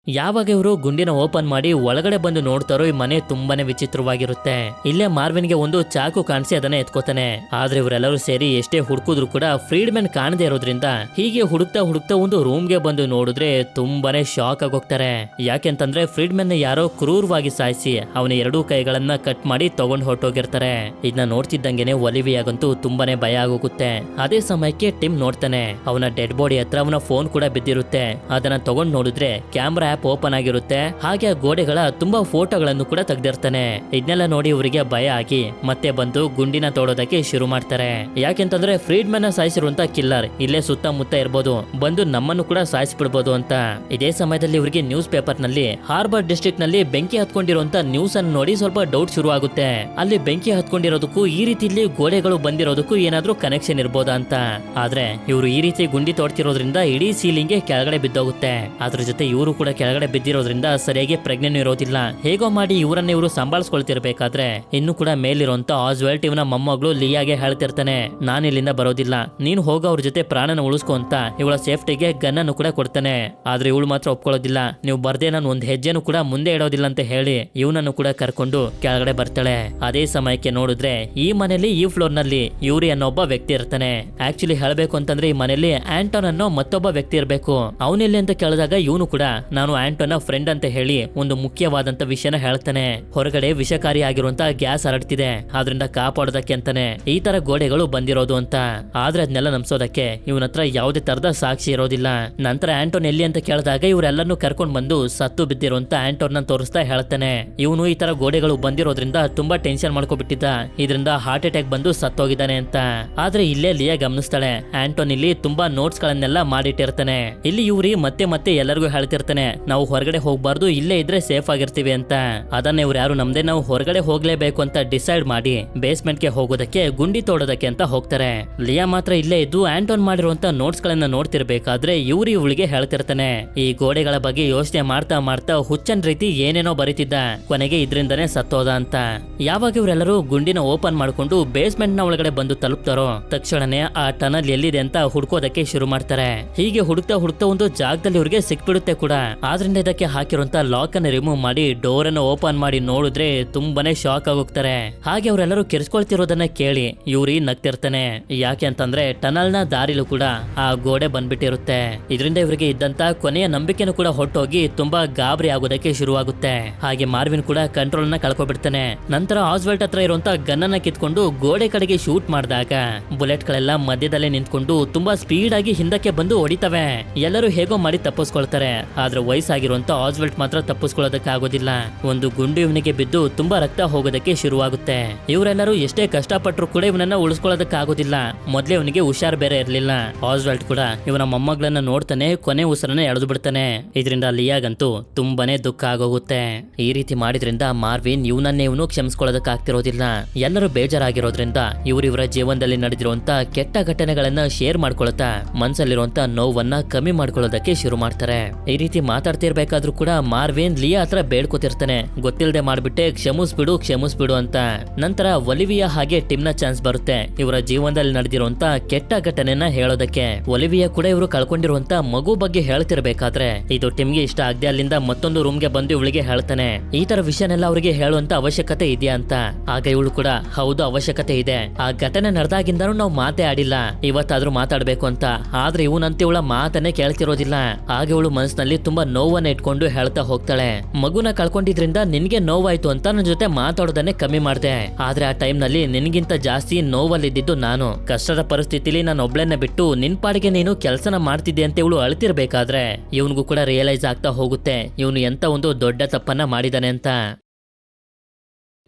Speaker 1: ಯಾವಾಗ ಇವರು ಗುಂಡಿನ ಓಪನ್ ಮಾಡಿ ಒಳಗಡೆ ಬಂದು ನೋಡ್ತಾರೋ ಈ ಮನೆ ತುಂಬಾನೇ ವಿಚಿತ್ರವಾಗಿರುತ್ತೆ. ಇಲ್ಲೇ ಮಾರ್ವಿನ್ಗೆ ಒಂದು ಚಾಕು ಕಾಣಿಸಿ ಅದನ್ನ ಎತ್ಕೋತಾನೆ. ಆದ್ರೆ ಇವರೆಲ್ಲರೂ ಸೇರಿ ಎಷ್ಟೇ ಹುಡುಕಿದ್ರು ಕೂಡ ಫ್ರೀಡ್ ಮ್ಯಾನ್ ಕಾಣದೇ ಇರೋದ್ರಿಂದ ಹೀಗೆ ಹುಡುಕ್ತಾ ಹುಡುಕ್ತಾ ಒಂದು ರೂಮ್ಗೆ ಬಂದು ನೋಡಿದ್ರೆ ತುಂಬಾನೇ ಶಾಕ್ ಆಗೋಗ್ತಾರೆ. ಯಾಕೆಂತಂದ್ರೆ ಫ್ರೀಡ್ ಮ್ಯಾನ್ ಯಾರೋ ಕ್ರೂರವಾಗಿ ಸಾಯಿಸಿ ಅವನ ಎರಡೂ ಕೈಗಳನ್ನ ಕಟ್ ಮಾಡಿ ತಗೊಂಡ್ ಹೊರಟೋಗಿರ್ತಾರೆ. ಇದನ್ನ ನೋಡ್ತಿದ್ದಂಗೆನೆ ಒಲಿವಿಯಾಗಂತೂ ತುಂಬಾನೇ ಭಯ ಆಗೋಗುತ್ತೆ. ಅದೇ ಸಮಯಕ್ಕೆ ಟಿಮ್ ನೋಡ್ತಾನೆ, ಅವನ ಡೆಡ್ ಬಾಡಿ ಹತ್ರ ಅವನ ಫೋನ್ ಕೂಡ ಬಿದ್ದಿರುತ್ತೆ. ಅದನ್ನ ತಗೊಂಡ್ ನೋಡಿದ್ರೆ ಕ್ಯಾಮ್ರಾ ಆಪ್ ಓಪನ್ ಆಗಿರುತ್ತೆ. ಹಾಗೆ ಗೋಡೆಗಳ ತುಂಬಾ ಫೋಟೋಗಳನ್ನು ಕೂಡ ತೆಗೆದಿರ್ತಾನೆ. ಇದನ್ನೆಲ್ಲ ನೋಡಿ ಇವರಿಗೆ ಭಯ ಆಗಿ ಮತ್ತೆ ಬಂದು ಗುಂಡಿನ ತೋಡೋದಕ್ಕೆ ಶುರು ಮಾಡ್ತಾರೆ. ಯಾಕೆಂತಂದ್ರೆ ಫ್ರೀಡ್ ಮ್ಯಾನ್ ಸಾಯಿಸಿರುವಂತ ಕಿಲ್ಲರ್ ಇಲ್ಲೇ ಸುತ್ತಮುತ್ತ ಇರ್ಬೋದು, ಬಂದು ನಮ್ಮನ್ನು ಕೂಡ ಸಾಯಿಸ್ಬಿಡ್ಬೋದು ಅಂತ. ಇದೇ ಸಮಯದಲ್ಲಿ ಇವರಿಗೆ ನ್ಯೂಸ್ ಪೇಪರ್ ನಲ್ಲಿ ಹಾರ್ಬರ್ ಡಿಸ್ಟ್ರಿಕ್ಟ್ ನಲ್ಲಿ ಬೆಂಕಿ ಹತ್ಕೊಂಡಿರುವಂತ ನ್ಯೂಸ್ ಅನ್ನು ನೋಡಿ ಸ್ವಲ್ಪ ಡೌಟ್ ಶುರು ಆಗುತ್ತೆ. ಅಲ್ಲಿ ಬೆಂಕಿ ಹತ್ಕೊಂಡಿರೋದಕ್ಕೂ ಈ ರೀತಿಯಲ್ಲಿ ಗೋಡೆಗಳು ಬಂದಿರೋದಕ್ಕೂ ಏನಾದ್ರೂ ಕನೆಕ್ಷನ್ ಇರ್ಬೋದಾ ಅಂತ. ಆದ್ರೆ ಇವರು ಈ ರೀತಿ ಗುಂಡಿ ತೋಡ್ತಿರೋದ್ರಿಂದ ಇಡೀ ಸೀಲಿಂಗ್ ಗೆ ಕೆಳಗಡೆ ಬಿದ್ದೋಗುತ್ತೆ. ಅದ್ರ ಜೊತೆ ಇವರು ಕೂಡ ಕೆಳಗಡೆ ಬಿದ್ದಿರೋದ್ರಿಂದ ಸರಿಯಾಗಿ ಪ್ರಜ್ಞೆನೂ ಇರೋದಿಲ್ಲ. ಹೇಗೋ ಮಾಡಿ ಇವರನ್ನ ಇವರು ಸಂಭಾಳಿಸ್ಕೊಳ್ತಿರ್ಬೇಕಾದ್ರೆ ಇನ್ನು ಕೂಡ ಮೇಲಿರುವಂತ ಆಸ್ವೆಲ್ಟ್ ಇವನ ಮೊಮ್ಮಗಳು ಲಿಯಾಗೆ ಹೇಳ್ತಿರ್ತಾನೆ, ನಾನು ಇಲ್ಲಿಂದ ಬರೋದಿಲ್ಲ, ನೀನು ಹೋಗ ಅವ್ರ ಜೊತೆ ಪ್ರಾಣನ ಉಳಿಸ್ಕೊ ಅಂತ ಇವಳ ಸೇಫ್ಟಿಗೆ ಗನ್ ಅನ್ನು ಕೂಡ ಕೊಡ್ತಾನೆ. ಆದ್ರೆ ಇವಳು ಮಾತ್ರ ಒಪ್ಕೊಳ್ಳೋದಿಲ್ಲ, ನೀವು ಬರ್ದೆ ನಾನು ಒಂದ್ ಹೆಜ್ಜೆನು ಕೂಡ ಮುಂದೆ ಇಡೋದಿಲ್ಲ ಅಂತ ಹೇಳಿ ಇವನನ್ನು ಕೂಡ ಕರ್ಕೊಂಡು ಕೆಳಗಡೆ ಬರ್ತಾಳೆ. ಅದೇ ಸಮಯಕ್ಕೆ ನೋಡಿದ್ರೆ ಈ ಮನೆಯಲ್ಲಿ ಈ ಫ್ಲೋರ್ ನಲ್ಲಿ ಯೂರಿ ಅನ್ನೋ ಒಬ್ಬ ವ್ಯಕ್ತಿ ಇರ್ತಾನೆ. ಆಕ್ಚುಲಿ ಹೇಳ್ಬೇಕು ಅಂತಂದ್ರೆ ಈ ಮನೆಯಲ್ಲಿ ಆಂಟೋನ್ ಅನ್ನೋ ಮತ್ತೊಬ್ಬ ವ್ಯಕ್ತಿ ಇರ್ಬೇಕು. ಅವನಿಲ್ಲಿ ಅಂತ ಕೇಳಿದಾಗ ಇವನು ಕೂಡ ನಾನು ನಾನು ಆಂಟೋನ ಫ್ರೆಂಡ್ ಅಂತ ಹೇಳಿ ಒಂದು ಮುಖ್ಯವಾದಂತ ವಿಷಯನ ಹೇಳ್ತಾನೆ. ಹೊರಗಡೆ ವಿಷಕಾರಿ ಆಗಿರುವಂತ ಗ್ಯಾಸ್ ಹರಡ್ತಿದೆ, ಆದ್ರಿಂದ ಕಾಪಾಡೋದಕ್ಕೆ ಅಂತಾನೆ ಈ ತರ ಗೋಡೆಗಳು ಬಂದಿರೋದು ಅಂತ. ಆದ್ರೆ ಅದನ್ನೆಲ್ಲ ನಂಬಿಸೋದಕ್ಕೆ ಇವನ ಹತ್ರ ಯಾವುದೇ ತರದ ಸಾಕ್ಷಿ ಇರೋದಿಲ್ಲ. ನಂತರ ಆಂಟೋನ್ ಎಲ್ಲಿ ಅಂತ ಕೇಳಿದಾಗ ಇವರೆಲ್ಲರನ್ನು ಕರ್ಕೊಂಡ್ ಬಂದು ಸತ್ತು ಬಿದ್ದಿರುವಂತ ಆಂಟೋನ್ ತೋರಿಸ್ತಾ ಹೇಳ್ತಾನೆ. ಇವನು ಈ ತರ ಗೋಡೆಗಳು ಬಂದಿರೋದ್ರಿಂದ ತುಂಬಾ ಟೆನ್ಷನ್ ಮಾಡ್ಕೊಬಿಟ್ಟಿದ್ದ, ಇದರಿಂದ ಹಾರ್ಟ್ ಅಟ್ಯಾಕ್ ಬಂದು ಸತ್ತೋಗಿದ್ದಾನೆ ಅಂತ. ಆದ್ರೆ ಇಲ್ಲೇ ಲಿಯಾ ಗಮನಿಸ್ತಾಳೆ, ಆಂಟೋನ್ ಇಲ್ಲಿ ತುಂಬಾ ನೋಟ್ಸ್ ಗಳನ್ನೆಲ್ಲ ಮಾಡಿಟ್ಟಿರ್ತಾನೆ. ಇಲ್ಲಿ ಇವ್ರಿ ಮತ್ತೆ ಮತ್ತೆ ಎಲ್ಲರಿಗೂ ಹೇಳ್ತಿರ್ತಾನೆ, ನಾವು ಹೊರಗಡೆ ಹೋಗ್ಬಾರ್ದು, ಇಲ್ಲೇ ಇದ್ರೆ ಸೇಫ್ ಆಗಿರ್ತೀವಿ ಅಂತ. ಅದನ್ನ ಇವ್ರು ಯಾರು ನಮ್ದೆ, ನಾವು ಹೊರಗಡೆ ಹೋಗ್ಲೇಬೇಕು ಅಂತ ಡಿಸೈಡ್ ಮಾಡಿ ಬೇಸ್ಮೆಂಟ್ ಗೆ ಹೋಗೋದಕ್ಕೆ ಗುಂಡಿ ತೋಡೋದಕ್ಕೆ ಅಂತ ಹೋಗ್ತಾರೆ. ಲಿಯಾ ಮಾತ್ರ ಇಲ್ಲೇ ಇದ್ದು ಆಂಟೋನ್ ಮಾಡಿರುವಂತ ನೋಟ್ಸ್ ಗಳನ್ನ ನೋಡ್ತಿರ್ಬೇಕಾದ್ರೆ ಇವ್ರು ಇವಳಿಗೆ ಹೇಳ್ತಿರ್ತಾನೆ, ಈ ಗೋಡೆಗಳ ಬಗ್ಗೆ ಯೋಚನೆ ಮಾಡ್ತಾ ಮಾಡ್ತಾ ಹುಚ್ಚನ್ ರೀತಿ ಏನೇನೋ ಬರೀತಿದ್ದ, ಕೊನೆಗೆ ಇದ್ರಿಂದನೇ ಸತ್ತೋದ ಅಂತ. ಯಾವಾಗ ಇವರೆಲ್ಲರೂ ಗುಂಡಿನ ಓಪನ್ ಮಾಡ್ಕೊಂಡು ಬೇಸ್ಮೆಂಟ್ ನ ಒಳಗಡೆ ಬಂದು ತಲುಪ್ತಾರೋ ತಕ್ಷಣನೇ ಆ ಟನಲ್ ಎಲ್ಲಿದೆ ಅಂತ ಹುಡ್ಕೋದಕ್ಕೆ ಶುರು ಮಾಡ್ತಾರೆ. ಹೀಗೆ ಹುಡುಕ್ತಾ ಹುಡುಕ್ತಾ ಒಂದು ಜಾಗದಲ್ಲಿ ಇವ್ರಿಗೆ ಸಿಕ್ಬಿಡುತ್ತೆ ಕೂಡ. ಆದ್ರಿಂದ ಇದಕ್ಕೆ ಹಾಕಿರುವಂತ ಲಾಕ್ ಅನ್ನು ರಿಮೂವ್ ಮಾಡಿ ಡೋರ್ ಅನ್ನು ಓಪನ್ ಮಾಡಿ ನೋಡಿದ್ರೆ ತುಂಬಾನೇ ಶಾಕ್ ಆಗೋಗ್ತಾರೆ. ಹಾಗೆ ಅವರೆಲ್ಲರೂ ಕೆರ್ಸ್ಕೊಳ್ತಿರೋದನ್ನ ಕೇಳಿ ಇವ್ರಿ ನಗ್ತಿರ್ತಾನೆ. ಯಾಕೆ ಅಂತಂದ್ರೆ ಟನಲ್ ನ ದಾರಿಲೂ ಕೂಡ ಆ ಗೋಡೆ ಬಂದ್ಬಿಟ್ಟಿರುತ್ತೆ. ಇದರಿಂದ ಇವರಿಗೆ ಇದ್ದಂತ ಕೊನೆಯ ನಂಬಿಕೆನೂ ಕೂಡ ಹೊಟ್ಟೋಗಿ ತುಂಬಾ ಗಾಬರಿ ಆಗೋದಕ್ಕೆ ಶುರುವಾಗುತ್ತೆ. ಹಾಗೆ ಮಾರ್ವಿನ್ ಕೂಡ ಕಂಟ್ರೋಲ್ ನ ಕಳ್ಕೊಬಿಡ್ತಾನೆ. ನಂತರ ಆಸ್ವೆಲ್ಟ್ ಹತ್ರ ಇರುವಂತ ಗನ್ನನ್ನ ಕಿತ್ಕೊಂಡು ಗೋಡೆ ಕಡೆಗೆ ಶೂಟ್ ಮಾಡಿದಾಗ ಬುಲೆಟ್ ಗಳೆಲ್ಲ ಮಧ್ಯದಲ್ಲೇ ನಿಂತ್ಕೊಂಡು ತುಂಬಾ ಸ್ಪೀಡ್ ಆಗಿ ಹಿಂದಕ್ಕೆ ಬಂದು ಹೊಡಿತವೆ. ಎಲ್ಲರೂ ಹೇಗೋ ಮಾಡಿ ತಪ್ಪಿಸ್ಕೊಳ್ತಾರೆ. ಆದ್ರೆ ವಯಸ್ಸಾಗಿರುವಂತ ಆಸ್ವೆಲ್ಟ್ ಮಾತ್ರ ತಪ್ಪಿಸ್ಕೊಳ್ಳೋದಕ್ಕೆ ಆಗೋದಿಲ್ಲ. ಒಂದು ಗುಂಡು ಇವನಿಗೆ ಬಿದ್ದು ತುಂಬಾ ರಕ್ತ ಹೋಗೋದಕ್ಕೆ ಶುರುವಾಗುತ್ತೆ. ಇವರೆಲ್ಲರೂ ಎಷ್ಟೇ ಕಷ್ಟಪಟ್ಟರು ಕೂಡ ಇವನನ್ನ ಉಳಿಸ್ಕೊಳ್ಳೋದಕ್ಕೆ ಆಗೋದಿಲ್ಲ. ಮೊದ್ಲೇ ಇವನಿಗೆ ಹುಷಾರ್ ಬೇರೆ ಇರ್ಲಿಲ್ಲ. ಆಸ್ವೆಲ್ಟ್ ಕೂಡ ಇವನ ಮೊಮ್ಮಗಳನ್ನ ನೋಡ್ತಾನೆ, ಕೊನೆ ಉಸಿರನ್ನ ಎಳೆದು ಬಿಡ್ತಾನೆ. ಇದರಿಂದ ಲಿಯಾಗಂತೂ ತುಂಬಾನೇ ದುಃಖ ಆಗೋಗುತ್ತೆ. ಈ ರೀತಿ ಮಾಡಿದ್ರಿಂದ ಮಾರ್ವಿನ್ ಇವನನ್ನೇ ಇವನು ಕ್ಷಮಿಸ್ಕೊಳ್ಳೋದಕ್ಕೆ ಆಗ್ತಿರೋದಿಲ್ಲ. ಎಲ್ಲರೂ ಬೇಜಾರಾಗಿರೋದ್ರಿಂದ ಇವರ ಜೀವನದಲ್ಲಿ ನಡೆದಿರುವಂತ ಕೆಟ್ಟ ಘಟನೆಗಳನ್ನ ಶೇರ್ ಮಾಡ್ಕೊಳ್ತಾ ಮನ್ಸಲ್ಲಿರುವಂತ ನೋವನ್ನ ಕಮ್ಮಿ ಮಾಡ್ಕೊಳ್ಳೋದಕ್ಕೆ ಶುರು ಮಾಡ್ತಾರೆ. ಈ ರೀತಿ ಮಾತಾಡ್ತಿರ್ಬೇಕಾದ್ರೂ ಕೂಡ ಮಾರ್ವಿನ್ ಲಿಯಾ ಹತ್ರ ಬೇಡ್ಕೋತಿರ್ತಾನೆ, ಗೊತ್ತಿಲ್ಲದೆ ಮಾಡ್ಬಿಟ್ಟೆ, ಕ್ಷಮಿಸ್ಬಿಡು ಅಂತ. ನಂತರ ಒಲಿವಿಯಾ ಹಾಗೆ ಟಿಮ್ನ ಚಾನ್ಸ್ ಬರುತ್ತೆ ಇವರ ಜೀವನದಲ್ಲಿ ನಡೆದಿರುವಂತ ಕೆಟ್ಟ ಘಟನೆನ ಹೇಳೋದಕ್ಕೆ. ಒಲಿವಿಯಾ ಕೂಡ ಇವರು ಕಳ್ಕೊಂಡಿರುವಂತ ಮಗು ಬಗ್ಗೆ ಹೇಳ್ತಿರ್ಬೇಕಾದ್ರೆ ಇದು ಟಿಮ್ಗೆ ಇಷ್ಟ ಆಗದೆ ಅಲ್ಲಿಂದ ಮತ್ತೊಂದು ರೂಮ್ಗೆ ಬಂದು ಇವಳಿಗೆ ಹೇಳ್ತಾನೆ, ಈ ತರ ವಿಷಯನೆಲ್ಲ ಅವರಿಗೆ ಹೇಳುವಂತ ಅವಶ್ಯಕತೆ ಇದೆಯಾ ಅಂತ. ಆಗ ಇವಳು ಕೂಡ ಹೌದು ಅವಶ್ಯಕತೆ ಇದೆ, ಆ ಘಟನೆ ನಡೆದಾಗಿಂದನೂ ನಾವು ಮಾತೇ ಆಡಿಲ್ಲ, ಇವತ್ತಾದ್ರೂ ಮಾತಾಡ್ಬೇಕು ಅಂತ. ಆದ್ರೆ ಇವನಂತ ಇವಳ ಮಾತನ್ನೇ ಕೇಳ್ತಿರೋದಿಲ್ಲ. ಆಗ ಇವಳು ಮನಸ್ಸಿನಲ್ಲಿ ತುಂಬಾ ನೋವನ್ನ ಇಟ್ಕೊಂಡು ಹೇಳ್ತಾ ಹೋಗ್ತಾಳೆ, ಮಗುನ ಕಳ್ಕೊಂಡಿದ್ರಿಂದ ನಿನ್ಗೆ ನೋವಾಯ್ತು ಅಂತ ನನ್ನ ಜೊತೆ ಮಾತಾಡೋದನ್ನೇ ಕಮ್ಮಿ ಮಾಡ್ದೆ. ಆದ್ರೆ ಆ ಟೈಮ್ ನಲ್ಲಿ ನಿನ್ಗಿಂತ ಜಾಸ್ತಿ ನೋವಲ್ಲಿದ್ದು ನಾನು. ಕಷ್ಟದ ಪರಿಸ್ಥಿತಿಲಿ ನಾನು ಒಬ್ಳನ್ನ ಬಿಟ್ಟು ನಿನ್ ಪಾಡಿಗೆ ನೀನು ಕೆಲಸನ ಮಾಡ್ತಿದ್ದೆ ಅಂತ ಇವಳು ಅಳ್ತಿರ್ಬೇಕಾದ್ರೆ ಇವನಿಗೂ ಕೂಡ ರಿಯಲೈಸ್ ಆಗ್ತಾ ಹೋಗುತ್ತೆ ಇವನು ಎಂತ ಒಂದು ದೊಡ್ಡ ತಪ್ಪನ್ನ ಮಾಡಿದಾನೆ ಅಂತ.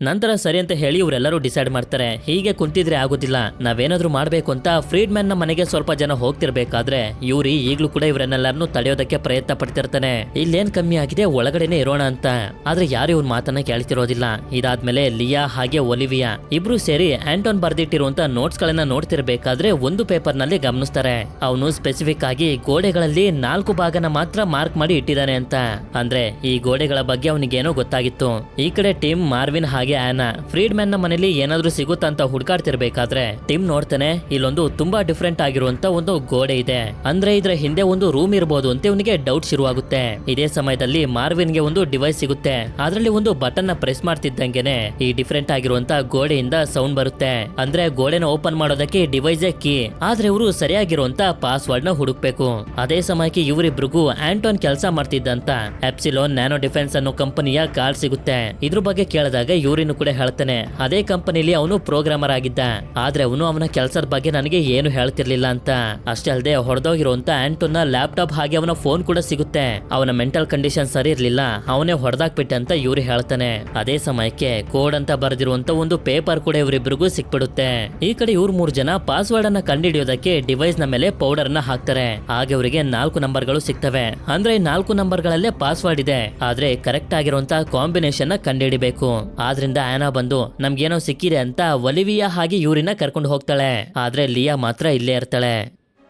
Speaker 1: ನಂತರ ಸರಿ ಅಂತ ಹೇಳಿ ಇವರೆಲ್ಲರೂ ಡಿಸೈಡ್ ಮಾಡ್ತಾರೆ, ಹೀಗೆ ಕುಂತಿದ್ರೆ ಆಗೋದಿಲ್ಲ, ನಾವೇನಾದ್ರೂ ಮಾಡ್ಬೇಕು ಅಂತ ಫ್ರೀಡ್ ಮ್ಯಾನ್ ನ ಮನೆಗೆ ಸ್ವಲ್ಪ ಜನ ಹೋಗ್ತಿರ್ಬೇಕಾದ್ರೆ ಯೂರಿ ಈಗ್ಲೂ ಕೂಡ ಇವರನ್ನೆಲ್ಲರನ್ನು ತಡೆಯೋದಕ್ಕೆ ಪ್ರಯತ್ನ ಪಡ್ತಿರ್ತಾನೆ. ಇಲ್ಲೇನ್ ಕಮ್ಮಿ ಆಗಿದೆ, ಒಳಗಡೆನೆ ಇರೋಣ ಅಂತ. ಆದ್ರೆ ಯಾರು ಇವ್ನ ಮಾತನ್ನ ಕೇಳ್ತಿರೋದಿಲ್ಲ. ಇದಾದ್ಮೇಲೆ ಲಿಯಾ ಹಾಗೆ ಒಲಿವಿಯಾ ಇಬ್ರು ಸೇರಿ ಆಂಟೋನ್ ಬರ್ದಿಟ್ಟಿರುವಂತ ನೋಟ್ಸ್ ಗಳನ್ನ ನೋಡ್ತಿರ್ಬೇಕಾದ್ರೆ ಒಂದು ಪೇಪರ್ ನಲ್ಲಿ ಗಮನಿಸ್ತಾರೆ, ಅವನು ಸ್ಪೆಸಿಫಿಕ್ ಆಗಿ ಗೋಡೆಗಳಲ್ಲಿ 4 ಭಾಗನ ಮಾತ್ರ ಮಾರ್ಕ್ ಮಾಡಿ ಇಟ್ಟಿದ್ದಾನೆ ಅಂತ. ಅಂದ್ರೆ ಈ ಗೋಡೆಗಳ ಬಗ್ಗೆ ಅವನಿಗೇನೋ ಗೊತ್ತಾಗಿತ್ತು. ಈ ಕಡೆ ಟಿಮ್, ಮಾರ್ವಿನ್ ಹಾಗೆ ಆನಾ ಫ್ರೀಡ್ ಮ್ಯಾನ್ ನ ಮನೇಲಿ ಏನಾದ್ರೂ ಸಿಗುತ್ತಾ ಅಂತ ಹುಡುಕಾಡ್ತಿರ್ಬೇಕಾದ್ರೆ ಟಿಮ್ ನೋಡ್ತಾನೆ, ಇಲ್ಲೊಂದು ತುಂಬಾ ಡಿಫ್ರೆಂಟ್ ಆಗಿರುವಂತ ಒಂದು ಗೋಡೆ ಇದೆ, ಅಂದ್ರೆ ಇದ್ರ ಹಿಂದೆ ಒಂದು ರೂಮ್ ಇರಬಹುದು ಅಂತ ಇವನಿಗೆ ಡೌಟ್ ಶುರುವಾಗುತ್ತೆ. ಇದೇ ಸಮಯದಲ್ಲಿ ಮಾರ್ವಿನ್ ಗೆ ಒಂದು ಡಿವೈಸ್ ಸಿಗುತ್ತೆ. ಅದರಲ್ಲಿ ಒಂದು ಬಟನ್ ನ ಪ್ರೆಸ್ ಮಾಡ್ತಿದ್ದಂಗೆನೆ ಈ ಡಿಫ್ರೆಂಟ್ ಆಗಿರುವಂತ ಗೋಡೆಯಿಂದ ಸೌಂಡ್ ಬರುತ್ತೆ. ಅಂದ್ರೆ ಗೋಡೆನ ಓಪನ್ ಮಾಡೋದಕ್ಕೆ ಡಿವೈಸ್ ಕೀ. ಆದ್ರೆ ಇವರು ಸರಿಯಾಗಿರುವಂತ ಪಾಸ್ವರ್ಡ್ ನ ಹುಡುಕ್ಬೇಕು. ಅದೇ ಸಮಯಕ್ಕೆ ಇವರಿಬ್ರಿಗೂ ಆಂಟೋನ್ ಕೆಲಸ ಮಾಡ್ತಿದ್ದಂತ ಎಪ್ಸಿಲೋನ್ ನ್ಯಾನೋ ಡಿಫೆನ್ಸ್ ಅನ್ನೋ ಕಂಪನಿಯ ಕಾರ್ಡ್ ಸಿಗುತ್ತೆ. ಇದ್ರ ಬಗ್ಗೆ ಕೇಳಿದಾಗ ಯೂರಿನು ಕೂಡ ಹೇಳ್ತಾನೆ, ಅದೇ ಕಂಪನಿಲಿ ಅವನು ಪ್ರೋಗ್ರಾಮರ್ ಆಗಿದ್ದ, ಆದ್ರೆ ಅವನು ಅವನ ಕೆಲಸದ ಬಗ್ಗೆ ನನಗೆ ಏನು ಹೇಳ್ತಿರ್ಲಿಲ್ಲ ಅಂತ. ಅಷ್ಟೇ ಅಲ್ಲದೆ ಹೊಡೆದೋಗಿರುವಂತ ಆಂಟೋನ್ ಲ್ಯಾಪ್ಟಾಪ್ ಹಾಗೆ ಅವನ ಫೋನ್ ಕೂಡ ಸಿಗುತ್ತೆ. ಅವನ ಮೆಂಟಲ್ ಕಂಡೀಷನ್ ಸರಿ ಇರ್ಲಿಲ್ಲ, ಅವನೇ ಹೊಡೆದಾಕ್ಬಿಟ್ಟೆ ಅಂತ ಯೂರಿ ಹೇಳ್ತಾನೆ. ಅದೇ ಸಮಯಕ್ಕೆ ಕೋಡ್ ಅಂತ ಬರೆದಿರುವಂತ ಒಂದು ಪೇಪರ್ ಕೂಡ ಇವರಿಬ್ಬರಿಗೂ ಸಿಕ್ಬಿಡುತ್ತೆ. ಈ ಕಡೆ ಇವ್ರು 3 ಜನ ಪಾಸ್ವರ್ಡ್ ಅನ್ನ ಕಂಡುಹಿಡಿಯೋದಕ್ಕೆ ಡಿವೈಸ್ ನ ಮೇಲೆ ಪೌಡರ್ ನ ಹಾಕ್ತಾರೆ. ಹಾಗೆ ಅವರಿಗೆ 4 ನಂಬರ್ಗಳು ಸಿಗ್ತವೆ. ಅಂದ್ರೆ 4 ನಂಬರ್ಗಳಲ್ಲೇ ಪಾಸ್ವರ್ಡ್ ಇದೆ, ಆದ್ರೆ ಕರೆಕ್ಟ್ ಆಗಿರುವಂತ ಕಾಂಬಿನೇಷನ್ ನ ಕಂಡುಹಿಡಿಬೇಕು. ಆದ್ರಿಂದ ಆನಾ ಬಂದು ನಮ್ಗೇನೋ ಸಿಕ್ಕಿದೆ ಅಂತ ಒಲಿವಿಯಾ ಹಾಗೆ ಯೂರಿನ ಕರ್ಕೊಂಡು ಹೋಗ್ತಾಳೆ. ಆದ್ರೆ ಲಿಯಾ ಮಾತ್ರ ಇಲ್ಲೇ ಇರ್ತಾಳೆ.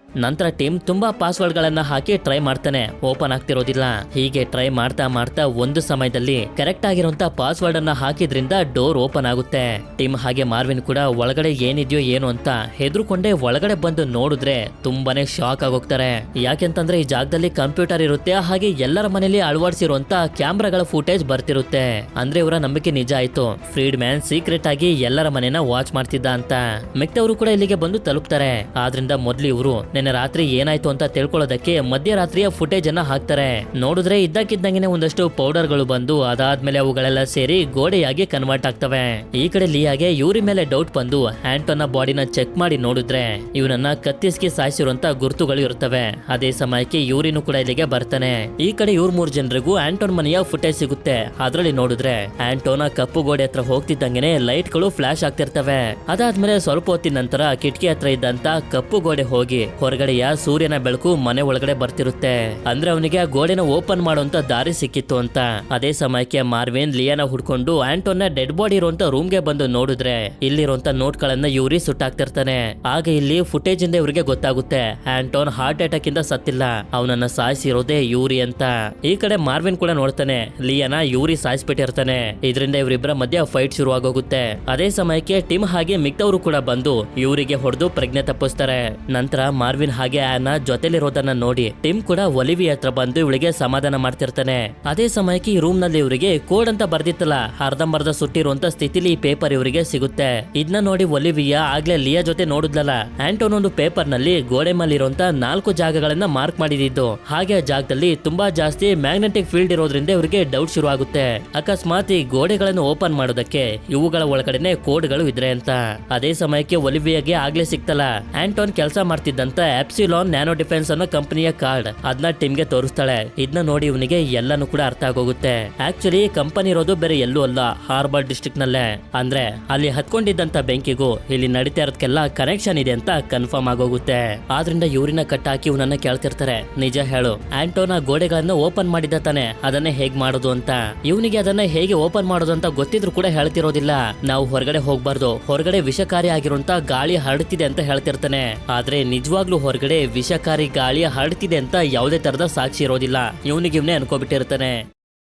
Speaker 1: ನಂತರ ಟಿಮ್ ತುಂಬಾ ಪಾಸ್ವರ್ಡ್ ಗಳನ್ನ ಹಾಕಿ ಟ್ರೈ ಮಾಡ್ತಾನೆ, ಓಪನ್ ಆಗ್ತಿರೋದಿಲ್ಲ. ಹೀಗೆ ಟ್ರೈ ಮಾಡ್ತಾ ಒಂದು ಸಮಯದಲ್ಲಿ ಕರೆಕ್ಟ್ ಆಗಿರುವಂತ ಪಾಸ್ವರ್ಡ್ ಅನ್ನ ಹಾಕಿದ್ರಿಂದ ಡೋರ್ ಓಪನ್ ಆಗುತ್ತೆ. ಟಿಮ್ ಹಾಗೆ ಮಾರ್ವಿನ್ ಕೂಡ ಒಳಗಡೆ ಏನಿದೆಯೋ ಏನು ಅಂತ ಹೆದರ್ಕೊಂಡೆ ಒಳಗಡೆ ಬಂದು ನೋಡಿದ್ರೆ ತುಂಬಾನೇ ಶಾಕ್ ಆಗೋಗ್ತಾರೆ. ಯಾಕೆಂತಂದ್ರೆ ಈ ಜಾಗದಲ್ಲಿ ಕಂಪ್ಯೂಟರ್ ಇರುತ್ತೆ, ಹಾಗೆ ಎಲ್ಲರ ಮನೇಲಿ ಅಳವಡಿಸಿರುವಂತ ಕ್ಯಾಮ್ರಾಗಳ ಫುಟೇಜ್ ಬರ್ತಿರುತ್ತೆ. ಅಂದ್ರೆ ಇವರ ನಂಬಿಕೆ ನಿಜ ಆಯ್ತು, ಫ್ರೀಡ್ ಮ್ಯಾನ್ ಸೀಕ್ರೆಟ್ ಆಗಿ ಎಲ್ಲರ ಮನೆನ ವಾಚ್ ಮಾಡ್ತಿದ್ದ ಅಂತ. ಮಿಕ್ತವರು ಕೂಡ ಇಲ್ಲಿಗೆ ಬಂದು ತಲುಪ್ತಾರೆ. ಆದ್ರಿಂದ ಮೊದ್ಲು ಇವರು ನಿನ್ನೆ ರಾತ್ರಿ ಏನಾಯ್ತು ಅಂತ ತಿಳ್ಕೊಳ್ಳೋದಕ್ಕೆ ಮಧ್ಯರಾತ್ರಿಯ ಫುಟೇಜ್ ಅನ್ನ ಹಾಕ್ತಾರೆ. ನೋಡಿದ್ರೆ ಇದ್ದಕ್ಕಿದ್ದಂಗೆನೆ ಒಂದಷ್ಟು ಪೌಡರ್ಗಳು ಬಂದು ಅದಾದ್ಮೇಲೆ ಅವುಗಳೆಲ್ಲ ಸೇರಿ ಗೋಡೆಯಾಗಿ ಕನ್ವರ್ಟ್ ಆಗ್ತವೆ. ಈ ಕಡೆ ಲಿಯಾಗೆ ಯೂರಿ ಮೇಲೆ ಡೌಟ್ ಬಂದು ಆಂಟೋನ್ ನ ಬಾಡಿನ ಚೆಕ್ ಮಾಡಿ ನೋಡಿದ್ರೆ ಇವನನ್ನ ಕತ್ತಿಸ್ಕಿ ಸಾಯಿಸಿರುವಂತ ಗುರುತುಗಳು ಇರ್ತವೆ. ಅದೇ ಸಮಯಕ್ಕೆ ಯೂರಿನು ಕೂಡ ಇಲ್ಲಿಗೆ ಬರ್ತಾನೆ. ಈ ಕಡೆ ಇವ್ರ 3 ಜನರಿಗೂ ಆಂಟೋನ್ ಮನೆಯ ಫುಟೇಜ್ ಸಿಗುತ್ತೆ. ಅದ್ರಲ್ಲಿ ನೋಡಿದ್ರೆ ಆಂಟೋನ ಕಪ್ಪು ಗೋಡೆ ಹತ್ರ ಹೋಗ್ತಿದ್ದಂಗೆನೆ ಲೈಟ್ ಗಳು ಫ್ಲಾಶ್ ಆಗ್ತಿರ್ತವೆ. ಅದಾದ್ಮೇಲೆ ಸ್ವಲ್ಪ ಹೊತ್ತಿನ ನಂತರ ಕಿಟಕಿ ಹತ್ರ ಇದ್ದಂತ ಕಪ್ಪು ಗೋಡೆ ಹೋಗಿ ಹೊರಗಡೆಯ ಸೂರ್ಯನ ಬೆಳಕು ಮನೆ ಒಳಗಡೆ ಬರ್ತಿರುತ್ತೆ. ಅಂದ್ರೆ ಅವನಿಗೆ ಆ ಗೋಡೆನ ಓಪನ್ ಮಾಡುವಂತ ದಾರಿ ಸಿಕ್ಕಿತ್ತು ಅಂತ. ಅದೇ ಸಮಯಕ್ಕೆ ಮಾರ್ವಿನ್ ಲಿಯಾನ ಹುಡ್ಕೊಂಡು ಆಂಟೋನ್ ನ ಡೆಡ್ ಬಾಡಿ ಇರುವಂತ ರೂಮ್ ಗೆ ಬಂದು ನೋಡಿದ್ರೆ ಇಲ್ಲಿರುವಂತ ನೋಟ್ ಗಳನ್ನ ಯೂರಿ ಸುಟ್ಟಾಕ್ತಿರ್ತಾನೆ. ಆಗ ಇಲ್ಲಿ ಫುಟೇಜ್ ಇಂದ ಇವರಿಗೆ ಗೊತ್ತಾಗುತ್ತೆ ಆಂಟೋನ್ ಹಾರ್ಟ್ ಅಟ್ಯಾಕ್ ಇಂದ ಸತ್ತಿಲ್ಲ, ಅವನನ್ನ ಸಾಯಿಸಿರೋದೇ ಯೂರಿ ಅಂತ. ಈ ಕಡೆ ಮಾರ್ವಿನ್ ಕೂಡ ನೋಡ್ತಾನೆ ಲಿಯಾನ ಯೂರಿ ಸಾಯಿಸ್ಬಿಟ್ಟಿರ್ತಾನೆ. ಇದರಿಂದ ಇವರಿಬ್ಬರ ಮಧ್ಯ ಫೈಟ್ ಶುರು ಆಗೋಗುತ್ತೆ. ಅದೇ ಸಮಯಕ್ಕೆ ಟಿಮ್ ಹಾಗೆ ಮಿಕ್ತವರು ಕೂಡ ಬಂದು ಯೂರಿಗೆ ಹೊಡೆದು ಪ್ರಜ್ಞೆ ತಪ್ಪಿಸ್ತಾರೆ. ನಂತರ ಮಾರ್ವಿನ್ ಹಾಗೆ ಆನ ಜೊತೆಲಿರೋದನ್ನ ನೋಡಿ ಟಿಮ್ ಕೂಡ ಒಲಿವಿ ಹತ್ರ ಬಂದು ಇವಳಿಗೆ ಸಮಾಧಾನ ಮಾಡ್ತಿರ್ತಾನೆ. ಅದೇ ಸಮಯಕ್ಕೆ ಈ ರೂಮ್ ನಲ್ಲಿ ಇವರಿಗೆ ಕೋಡ್ ಅಂತ ಬರ್ದಿತ್ತಲ್ಲ ಅರ್ಧಂಬರ್ಧ ಸುಟ್ಟಿರುವಂತ ಸ್ಥಿತಿಲಿ ಈ ಪೇಪರ್ ಇವರಿಗೆ ಸಿಗುತ್ತೆ. ಇದನ್ನ ನೋಡಿ ಒಲಿವಿಯಾ ಆಗ್ಲೇ ಲಿಯಾ ಜೊತೆ ನೋಡಿದ್ಲಲ್ಲ ಆಂಟೋನ್ ಒಂದು ಪೇಪರ್ ನಲ್ಲಿ ಗೋಡೆ ಮೇಲೆ ಇರುವಂತ 4 ಜಾಗಗಳನ್ನ ಮಾರ್ಕ್ ಮಾಡಿದ್ದು. ಹಾಗೆ ಆ ಜಾಗದಲ್ಲಿ ತುಂಬಾ ಜಾಸ್ತಿ ಮ್ಯಾಗ್ನೆಟಿಕ್ ಫೀಲ್ಡ್ ಇರೋದ್ರಿಂದ ಇವರಿಗೆ ಡೌಟ್ ಶುರು ಆಗುತ್ತೆ. ಅಕಸ್ಮಾತ್ ಈ ಗೋಡೆಗಳನ್ನು ಓಪನ್ ಮಾಡೋದಕ್ಕೆ ಇವುಗಳ ಒಳಗಡೆನೆ ಕೋಡ್ಗಳು ಇದ್ರೆ ಅಂತ. ಅದೇ ಸಮಯಕ್ಕೆ ಒಲಿವಿಯಾಗೆ ಆಗ್ಲೇ ಸಿಕ್ತಲ್ಲ ಆಂಟೋನ್ ಕೆಲಸ ಮಾಡ್ತಿದ್ದಂತ ಎಪ್ಸಿಲಾನ್ ನ್ಯಾನೋ ಡಿಫೆನ್ಸ್ ಅನ್ನೋ ಕಂಪನಿಯ ಕಾರ್ಡ್. ಅದನ್ನ ಟಿಮ್ಗೆ ತೋರಿಸ್ತಾಳೆ. ಇದನ್ನ ನೋಡಿ ಇವನಿಗೆ ಎಲ್ಲಾನು ಕೂಡ ಅರ್ಥ ಆಗೋಗುತ್ತೆ. ಆಕ್ಚುಲಿ ಕಂಪನಿ ಇರೋದು ಬೇರೆ ಎಲ್ಲೂ ಅಲ್ಲ, ಹಾರ್ಬರ್ ಡಿಸ್ಟ್ರಿಕ್ಟ್ ನಲ್ಲೇ. ಅಂದ್ರೆ ಅಲ್ಲಿ ಹತ್ಕೊಂಡಿದ್ದಂತ ಬೆಂಕಿಗೂ ಇಲ್ಲಿ ನಡೀತಾ ಇರೋದಕ್ಕೆಲ್ಲ ಕನೆಕ್ಷನ್ ಇದೆ ಅಂತ ಕನ್ಫರ್ಮ್ ಆಗೋಗುತ್ತೆ. ಆದ್ರಿಂದ ಯೂರಿನ ಕಟ್ಟಾಕಿ ಇವನನ್ನ ಕೇಳ್ತಿರ್ತಾರೆ, ನಿಜ ಹೇಳು ಆಂಟೋನ ಗೋಡೆಗಳನ್ನ ಓಪನ್ ಮಾಡಿದ ತಾನೆ, ಅದನ್ನೇ ಹೇಗ್ ಮಾಡೋದು ಅಂತ. ಇವನಿಗೆ ಅದನ್ನ ಹೇಗೆ ಓಪನ್ ಮಾಡೋದು ಅಂತ ಗೊತ್ತಿದ್ರು ಕೂಡ ಹೇಳ್ತಿರೋದಿಲ್ಲ. ನಾವು ಹೊರಗಡೆ ಹೋಗ್ಬಾರ್ದು, ಹೊರಗಡೆ ವಿಷಕಾರಿ ಆಗಿರುವಂತ ಗಾಳಿ ಹರಡ್ತಿದೆ ಅಂತ ಹೇಳ್ತಿರ್ತಾನೆ. ಆದ್ರೆ ನಿಜವಾಗ್ಲೂ ಹೊರಗಡೆ ವಿಷಕಾರಿ ಗಾಳಿ ಹರಡ್ತಿದೆ ಅಂತ ಯಾವುದೇ ತರದ ಸಾಕ್ಷಿ ಇರೋದಿಲ್ಲ. ಇವನಿಗೆ ಇವನೇ ಅನ್ಕೋಬಿಟ್ಟಿರ್ತಾನೆ.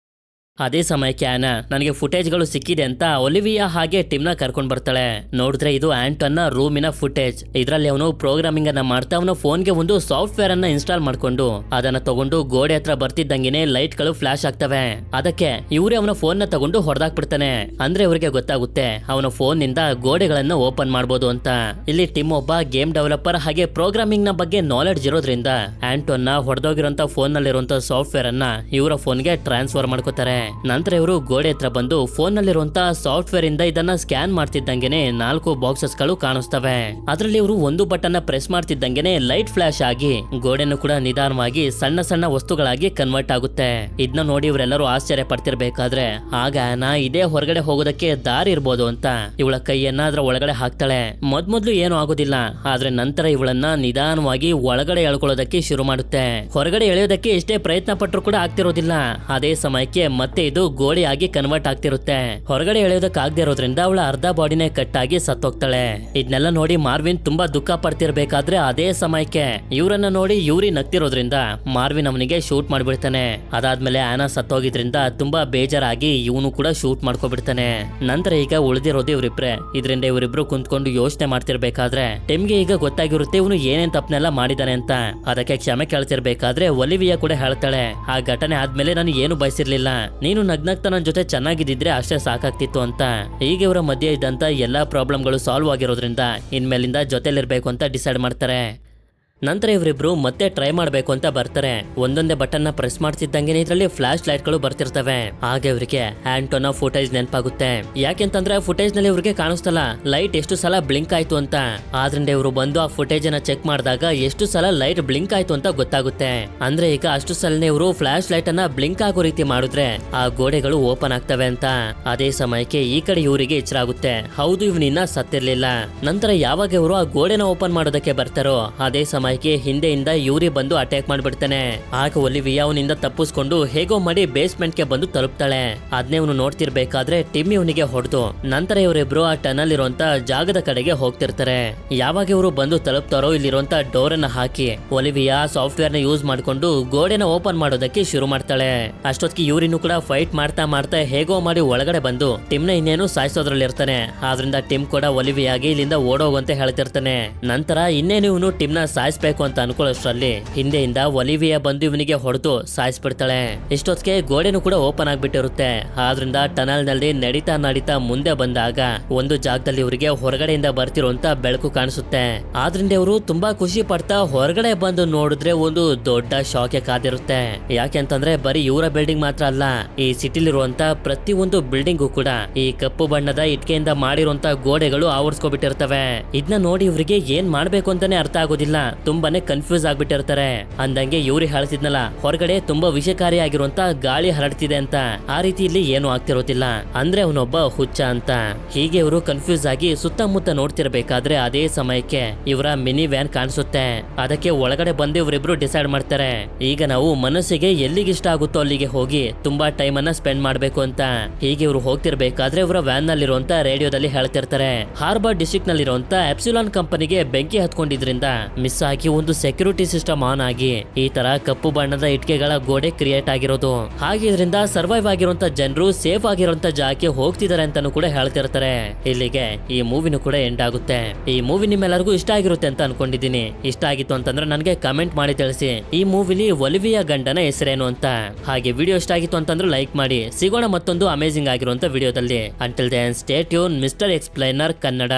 Speaker 1: ಅದೇ ಸಮಯಕ್ಕೆ ಆನಾ ನನಗೆ ಫುಟೇಜ್ಗಳು ಸಿಕ್ಕಿದೆ ಅಂತ ಒಲಿವಿಯಾ ಹಾಗೆ ಟಿಮ್ನ ಕರ್ಕೊಂಡ್ ಬರ್ತಾಳೆ. ನೋಡಿದ್ರೆ ಇದು ಆಂಟೋನ್ ನ ರೂಮಿನ ಫುಟೇಜ್. ಇದರಲ್ಲಿ ಅವನು ಪ್ರೋಗ್ರಾಮಿಂಗ್ ಅನ್ನ ಮಾಡ್ತಾ ಅವನ ಫೋನ್ಗೆ ಒಂದು ಸಾಫ್ಟ್ವೇರ್ ಅನ್ನ ಇನ್ಸ್ಟಾಲ್ ಮಾಡ್ಕೊಂಡು ಅದನ್ನ ತಗೊಂಡು ಗೋಡೆ ಹತ್ರ ಬರ್ತಿದ್ದಂಗೆನೆ ಲೈಟ್ ಗಳು ಫ್ಲಾಶ್ ಆಗ್ತವೆ. ಅದಕ್ಕೆ ಇವ್ರೆ ಅವನ ಫೋನ್ ನ ತಗೊಂಡು ಹೊಡೆದಾಕ್ಬಿಡ್ತಾನೆ. ಅಂದ್ರೆ ಇವರಿಗೆ ಗೊತ್ತಾಗುತ್ತೆ ಅವನ ಫೋನ್ ನಿಂದ ಗೋಡೆಗಳನ್ನ ಓಪನ್ ಮಾಡಬಹುದು ಅಂತ. ಇಲ್ಲಿ ಟಿಮ್ ಒಬ್ಬ ಗೇಮ್ ಡೆವಲಪರ್ ಹಾಗೆ ಪ್ರೋಗ್ರಾಮಿಂಗ್ ನ ಬಗ್ಗೆ ನಾಲೆಡ್ಜ್ ಇರೋದ್ರಿಂದ ಆಂಟೋನ್ ನ ಹೊಡೆದೋಗಿರುವಂತ ಫೋನ್ ನಲ್ಲಿರುವಂತ ಸಾಫ್ಟ್ವೇರ್ ಅನ್ನ ಇವರ ಫೋನ್ಗೆ ಟ್ರಾನ್ಸ್ಫರ್ ಮಾಡ್ಕೋತಾರೆ. ನಂತರ ಇವರು ಗೋಡೆ ಹತ್ರ ಬಂದು ಫೋನ್ ನಲ್ಲಿರುವಂತಹ ಸಾಫ್ಟ್ವೇರ್ ಇಂದ ಇದನ್ನ ಸ್ಕ್ಯಾನ್ ಮಾಡ್ತಿದ್ದಂಗೆನೆ 4 ಬಾಕ್ಸಸ್ ಗಳು ಕಾಣಿಸ್ತವೆ. ಅದರಲ್ಲಿ ಇವರು ಒಂದು ಬಟನ್ ಪ್ರೆಸ್ ಮಾಡ್ತಿದ್ದಂಗೆನೆ ಲೈಟ್ ಫ್ಲಾಶ್ ಆಗಿ ಗೋಡೆನು ಕೂಡ ನಿಧಾನವಾಗಿ ಸಣ್ಣ ಸಣ್ಣ ವಸ್ತುಗಳಾಗಿ ಕನ್ವರ್ಟ್ ಆಗುತ್ತೆ. ಇದನ್ನ ನೋಡಿ ಇವರೆಲ್ಲರೂ ಆಶ್ಚರ್ಯ ಪಡ್ತಿರ್ಬೇಕಾದ್ರೆ ಆಗ ಆನಾ ಇದೇ ಹೊರಗಡೆ ಹೋಗೋದಕ್ಕೆ ದಾರಿ ಇರ್ಬೋದು ಅಂತ ಇವಳ ಕೈಯನ್ನ ಅದ್ರ ಒಳಗಡೆ ಹಾಕ್ತಾಳೆ. ಮೊದ್ಲು ಏನು ಆಗೋದಿಲ್ಲ, ಆದ್ರೆ ನಂತರ ಇವಳನ್ನ ನಿಧಾನವಾಗಿ ಒಳಗಡೆ ಎಳ್ಕೊಳ್ಳೋದಕ್ಕೆ ಶುರು ಮಾಡುತ್ತೆ. ಹೊರಗಡೆ ಎಳೆಯೋದಕ್ಕೆ ಎಷ್ಟೇ ಪ್ರಯತ್ನ ಪಟ್ಟರು ಕೂಡ ಆಗ್ತಿರೋದಿಲ್ಲ. ಅದೇ ಸಮಯಕ್ಕೆ ಮತ್ತೆ ಇದು ಗೋಡೆಯಾಗಿ ಕನ್ವರ್ಟ್ ಆಗ್ತಿರುತ್ತೆ. ಹೊರಗಡೆ ಎಳೆಯೋದಕ್ಕೆ ಆಗದೆ ಇರೋದ್ರಿಂದ ಅವಳ ಅರ್ಧ ಬಾಡಿನೇ ಕಟ್ಟಾಗಿ ಸತ್ತೋಗ್ತಾಳೆ. ಇದನ್ನೆಲ್ಲ ನೋಡಿ ಮಾರ್ವಿನ್ ತುಂಬಾ ದುಃಖ ಪಡ್ತಿರ್ಬೇಕಾದ್ರೆ ಅದೇ ಸಮಯಕ್ಕೆ ಇವರನ್ನ ನೋಡಿ ಯೂರಿ ನಗ್ತಿರೋದ್ರಿಂದ ಮಾರ್ವಿನ್ ಅವನಿಗೆ ಶೂಟ್ ಮಾಡ್ಬಿಡ್ತಾನೆ. ಅದಾದ್ಮೇಲೆ ಆನಾ ಸತ್ತೋಗಿದ್ರಿಂದ ತುಂಬಾ ಬೇಜಾರಾಗಿ ಇವನು ಕೂಡ ಶೂಟ್ ಮಾಡ್ಕೊಬಿಡ್ತಾನೆ. ನಂತರ ಈಗ ಉಳಿದಿರೋದು ಇವರಿಬ್ರೆ. ಇದರಿಂದ ಇವರಿಬ್ರು ಕುಂತ್ಕೊಂಡು ಯೋಚನೆ ಮಾಡ್ತಿರ್ಬೇಕಾದ್ರೆ ಟಿಮ್ಗೆ ಈಗ ಗೊತ್ತಾಗಿರುತ್ತೆ ಇವನು ಏನೇನ್ ತಪ್ಪನೆಲ್ಲ ಮಾಡಿದಾನೆ ಅಂತ. ಅದಕ್ಕೆ ಕ್ಷಮೆ ಕೇಳ್ತಿರ್ಬೇಕಾದ್ರೆ ಒಲಿವಿಯಾ ಕೂಡ ಹೇಳ್ತಾಳೆ, ಆ ಘಟನೆ ಆದ್ಮೇಲೆ ನಾನು ಏನು ಬಯಸಿರ್ಲಿಲ್ಲ, ನೀನು ನಗ್ನಗ್ತಾ ನನ್ನ ಜೊತೆ ಚೆನ್ನಾಗಿದ್ದಿದ್ರೆ ಅಷ್ಟೇ ಸಾಕಾಗ್ತಿತ್ತು ಅಂತ. ಈಗ ಇವರ ಮಧ್ಯೆ ಇದ್ದಂತ ಎಲ್ಲಾ ಪ್ರಾಬ್ಲಮ್ಗಳು ಸಾಲ್ವ್ ಆಗಿರೋದ್ರಿಂದ ಇನ್ಮೇಲಿಂದ ಜೊತೆಲಿರ್ಬೇಕು ಅಂತ ಡಿಸೈಡ್ ಮಾಡ್ತಾರೆ. ನಂತರ ಇವರಿಬ್ರು ಮತ್ತೆ ಟ್ರೈ ಮಾಡಬೇಕು ಅಂತ ಬರ್ತಾರೆ. ಒಂದೊಂದೇ ಬಟನ್ ನ ಪ್ರೆಸ್ ಮಾಡ್ತಿದ್ದಂಗೆ ಇದರಲ್ಲಿ ಫ್ಲಾಶ್ ಲೈಟ್ ಗಳು ಬರ್ತಿರ್ತವೆ. ಹಾಗೆ ಇವರಿಗೆ ಆಂಟೋನ ಫುಟೇಜ್ ನೆನಪಾಗುತ್ತೆ. ಯಾಕೆಂತಂದ್ರೆ ಫುಟೇಜ್ ನಲ್ಲಿ ಇವ್ರಿಗೆ ಕಾಣಿಸ್ತಲ್ಲ ಲೈಟ್ ಎಷ್ಟು ಸಲ ಬ್ಲಿಂಕ್ ಆಯ್ತು ಅಂತ. ಆದ್ರಿಂದ ಇವರು ಬಂದು ಆ ಫುಟೇಜ್ ಅನ್ನ ಚೆಕ್ ಮಾಡಿದಾಗ ಎಷ್ಟು ಸಲ ಲೈಟ್ ಬ್ಲಿಂಕ್ ಆಯ್ತು ಅಂತ ಗೊತ್ತಾಗುತ್ತೆ. ಅಂದ್ರೆ ಈಗ ಅಷ್ಟು ಸಲನೇ ಇವರು ಫ್ಲಾಶ್ ಲೈಟ್ ಅನ್ನ ಬ್ಲಿಂಕ್ ಆಗೋ ರೀತಿ ಮಾಡಿದ್ರೆ ಆ ಗೋಡೆಗಳು ಓಪನ್ ಆಗ್ತವೆ ಅಂತ. ಅದೇ ಸಮಯಕ್ಕೆ ಈ ಕಡೆ ಇವರಿಗೆ ಎಚ್ಚರ ಆಗುತ್ತೆ, ಹೌದು ಇವನಿನ್ನ ಸತ್ತಿರ್ಲಿಲ್ಲ. ನಂತರ ಯಾವಾಗ ಇವರು ಆ ಗೋಡೆನ ಓಪನ್ ಮಾಡೋದಕ್ಕೆ ಬರ್ತಾರೋ ಅದೇ ಸಮಯಕ್ಕೆ ಹಿಂದೆಯಿಂದ ಯೂರಿ ಬಂದು ಅಟ್ಯಾಕ್ ಮಾಡ್ಬಿಡ್ತಾನೆ. ಆಗ ಒಲಿವಿಯಾ ಅವನಿಂದ ತಪ್ಪಿಸ್ಕೊಂಡು ಹೇಗೋ ಮಾಡಿ ಬೇಸ್ಮೆಂಟ್ ಗೆ ಬಂದು ತಲುಪ್ತಾಳೆ. ಅದ್ನೇ ಇವನು ನೋಡ್ತಿರ್ಬೇಕಾದ್ರೆ ಟಿಮ್ ಇವನಿಗೆ ಹೊಡೆದು ನಂತರ ಇವರಿಬ್ರು ಆ ಟನಲ್ ಇರುವಂತ ಜಾಗದ ಕಡೆಗೆ ಹೋಗ್ತಿರ್ತಾರೆ. ಯಾವಾಗ ಇವರು ಬಂದು ತಲುಪ್ತಾರೋ ಇಲ್ಲಿರುವಂತ ಡೋರ್ ಅನ್ನ ಹಾಕಿ ಒಲಿವಿಯಾ ಸಾಫ್ಟ್ವೇರ್ ನ ಯೂಸ್ ಮಾಡ್ಕೊಂಡು ಗೋಡೆನ ಓಪನ್ ಮಾಡೋದಕ್ಕೆ ಶುರು ಮಾಡ್ತಾಳೆ. ಅಷ್ಟೊತ್ತಿಗೆ ಯೂರಿನು ಕೂಡ ಫೈಟ್ ಮಾಡ್ತಾ ಮಾಡ್ತಾ ಹೇಗೋ ಮಾಡಿ ಒಳಗಡೆ ಬಂದು ಟಿಮ್ ನ ಇನ್ನೇನು ಸಾಯಿಸೋದ್ರಲ್ಲಿ ಇರ್ತಾನೆ. ಆದ್ರಿಂದ ಟಿಮ್ ಕೂಡ ಒಲಿವಿಯಾಗಿ ಇಲ್ಲಿಂದ ಓಡೋಗಂತ ಹೇಳ್ತಿರ್ತಾನೆ. ನಂತರ ಇನ್ನೇನು ಇವನು ಟಿಮ್ ನ ಸಾಯಿಸ್ಬೇಕು ಅಂತ ಅನ್ಕೊಳ್ಳೋಷ್ಟ್ರಲ್ಲಿ ಹಿಂದೆಯಿಂದ ಒಲಿವಿಯಾ ಬಂದು ಇವನಿಗೆ ಹೊಡೆದು ಸಾಯಿಸ್ಬಿಡ್ತಾಳೆ. ಇಷ್ಟೊತ್ತಿಗೆ ಗೋಡೆನೂ ಕೂಡ ಓಪನ್ ಆಗ್ಬಿಟ್ಟಿರುತ್ತೆ. ಆದ್ರಿಂದ ಟನಲ್ ನಲ್ಲಿ ನಡೀತಾ ಮುಂದೆ ಬಂದಾಗ ಒಂದು ಜಾಗದಲ್ಲಿ ಇವರಿಗೆ ಹೊರಗಡೆಯಿಂದ ಬರ್ತಿರುವಂತ ಬೆಳಕು ಕಾಣಿಸುತ್ತೆ. ಆದ್ರಿಂದ ಇವರು ತುಂಬಾ ಖುಷಿ ಪಡ್ತಾ ಹೊರಗಡೆ ಬಂದು ನೋಡಿದ್ರೆ ಒಂದು ದೊಡ್ಡ ಶಾಕೆ ಕಾದಿರುತ್ತೆ. ಯಾಕೆಂತಂದ್ರೆ ಬರೀ ಇವರ ಬಿಲ್ಡಿಂಗ್ ಮಾತ್ರ ಅಲ್ಲ, ಈ ಸಿಟಿಲಿರುವಂತ ಪ್ರತಿ ಒಂದು ಬಿಲ್ಡಿಂಗು ಕೂಡ ಈ ಕಪ್ಪು ಬಣ್ಣದ ಇಟ್ಕೆಯಿಂದ ಮಾಡಿರುವಂತ ಗೋಡೆಗಳು ಆವರಿಸ್ಕೊಬಿಟ್ಟಿರ್ತವೆ. ಇದನ್ನ ನೋಡಿ ಇವ್ರಿಗೆ ಏನ್ ಮಾಡ್ಬೇಕು ಅಂತಾನೆ ಅರ್ಥ ಆಗೋದಿಲ್ಲ, ತುಂಬಾನೇ ಕನ್ಫ್ಯೂಸ್ ಆಗ್ಬಿಟ್ಟಿರ್ತಾರೆ. ಅಂದಂಗೆ ಇವ್ರಿಗೆ ಹೇಳ್ತಿದ್ನಲ್ಲ, ಹೊರಗಡೆ ತುಂಬಾ ವಿಷಕಾರಿಯಾಗಿರುವಂತ ಗಾಳಿ ಹರಡ್ತಿದೆ ಅಂತ, ಆ ರೀತಿ ಇಲ್ಲಿ ಏನು ಆಗ್ತಿರೋದಿಲ್ಲ, ಅಂದ್ರೆ ಅವನೊಬ್ಬ ಹುಚ್ಚ ಅಂತ. ಹೀಗೆ ಇವರು ಕನ್ಫ್ಯೂಸ್ ಆಗಿ ಸುತ್ತಮುತ್ತ ನೋಡ್ತಿರ್ಬೇಕಾದ್ರೆ ಅದೇ ಸಮಯಕ್ಕೆ ಇವರ ಮಿನಿ ವ್ಯಾನ್ ಕಾಣಿಸುತ್ತೆ. ಅದಕ್ಕೆ ಒಳಗಡೆ ಬಂದು ಇವರಿಬ್ರು ಡಿಸೈಡ್ ಮಾಡ್ತಾರೆ, ಈಗ ನಾವು ಮನಸ್ಸಿಗೆ ಎಲ್ಲಿಗೆ ಇಷ್ಟ ಆಗುತ್ತೋ ಅಲ್ಲಿಗೆ ಹೋಗಿ ತುಂಬಾ ಟೈಮ್ ಅನ್ನ ಸ್ಪೆಂಡ್ ಮಾಡ್ಬೇಕು ಅಂತ. ಹೀಗೆ ಇವರು ಹೋಗ್ತಿರ್ಬೇಕಾದ್ರೆ ಇವರ ವ್ಯಾನ್ ನಲ್ಲಿರುವಂತ ರೇಡಿಯೋದಲ್ಲಿ ಹೇಳ್ತಿರ್ತಾರೆ, ಹಾರ್ಬರ್ ಡಿಸ್ಟ್ರಿಕ್ಟ್ ನಲ್ಲಿರುವಂತ ಎಪ್ಸಿಲಾನ್ ಕಂಪನಿಗೆ ಬೆಂಕಿ ಹತ್ಕೊಂಡಿದ್ರಿಂದ ಮಿಸ್ ಆಗಿ ಒಂದು ಸೆಕ್ಯೂರಿಟಿ ಸಿಸ್ಟಮ್ ಆನ್ ಆಗಿ ಈ ತರ ಕಪ್ಪು ಬಣ್ಣದ ಇಟ್ಕೆಗಳ ಗೋಡೆ ಕ್ರಿಯೇಟ್ ಆಗಿರೋದು. ಹಾಗೆ ಇದರಿಂದ ಸರ್ವೈವ್ ಆಗಿರುವಂತ ಜನರು ಸೇಫ್ ಆಗಿರುವಂತ ಜಾಗಕ್ಕೆ ಹೋಗ್ತಿದ್ದಾರೆ ಅಂತಾನು ಕೂಡ ಹೇಳ್ತಿರ್ತಾರೆ. ಇಲ್ಲಿಗೆ ಈ ಮೂವಿನೂ ಕೂಡ ಎಂಡ್ ಆಗುತ್ತೆ. ಈ ಮೂವಿ ನಿಮ್ಮೆಲ್ಲರಿಗೂ ಇಷ್ಟ ಆಗಿರುತ್ತೆ ಅಂತ ಅನ್ಕೊಂಡಿದ್ದೀನಿ. ಇಷ್ಟ ಆಗಿತ್ತು ಅಂತಂದ್ರೆ ನನಗೆ ಕಮೆಂಟ್ ಮಾಡಿ ತಿಳಿಸಿ, ಈ ಮೂವಿಲಿ ಒಲಿವಿಯಾ ಗಂಡನ ಹೆಸರೇನು ಅಂತ. ಹಾಗೆ ವಿಡಿಯೋ ಇಷ್ಟ ಆಗಿತ್ತು ಅಂತಂದ್ರೆ ಲೈಕ್ ಮಾಡಿ. ಸಿಗೋಣ ಮತ್ತೊಂದು ಅಮೇಜಿಂಗ್ ಆಗಿರುವಂತ ವಿಡಿಯೋದಲ್ಲಿ. Until then stay tuned mister explainer Kannada.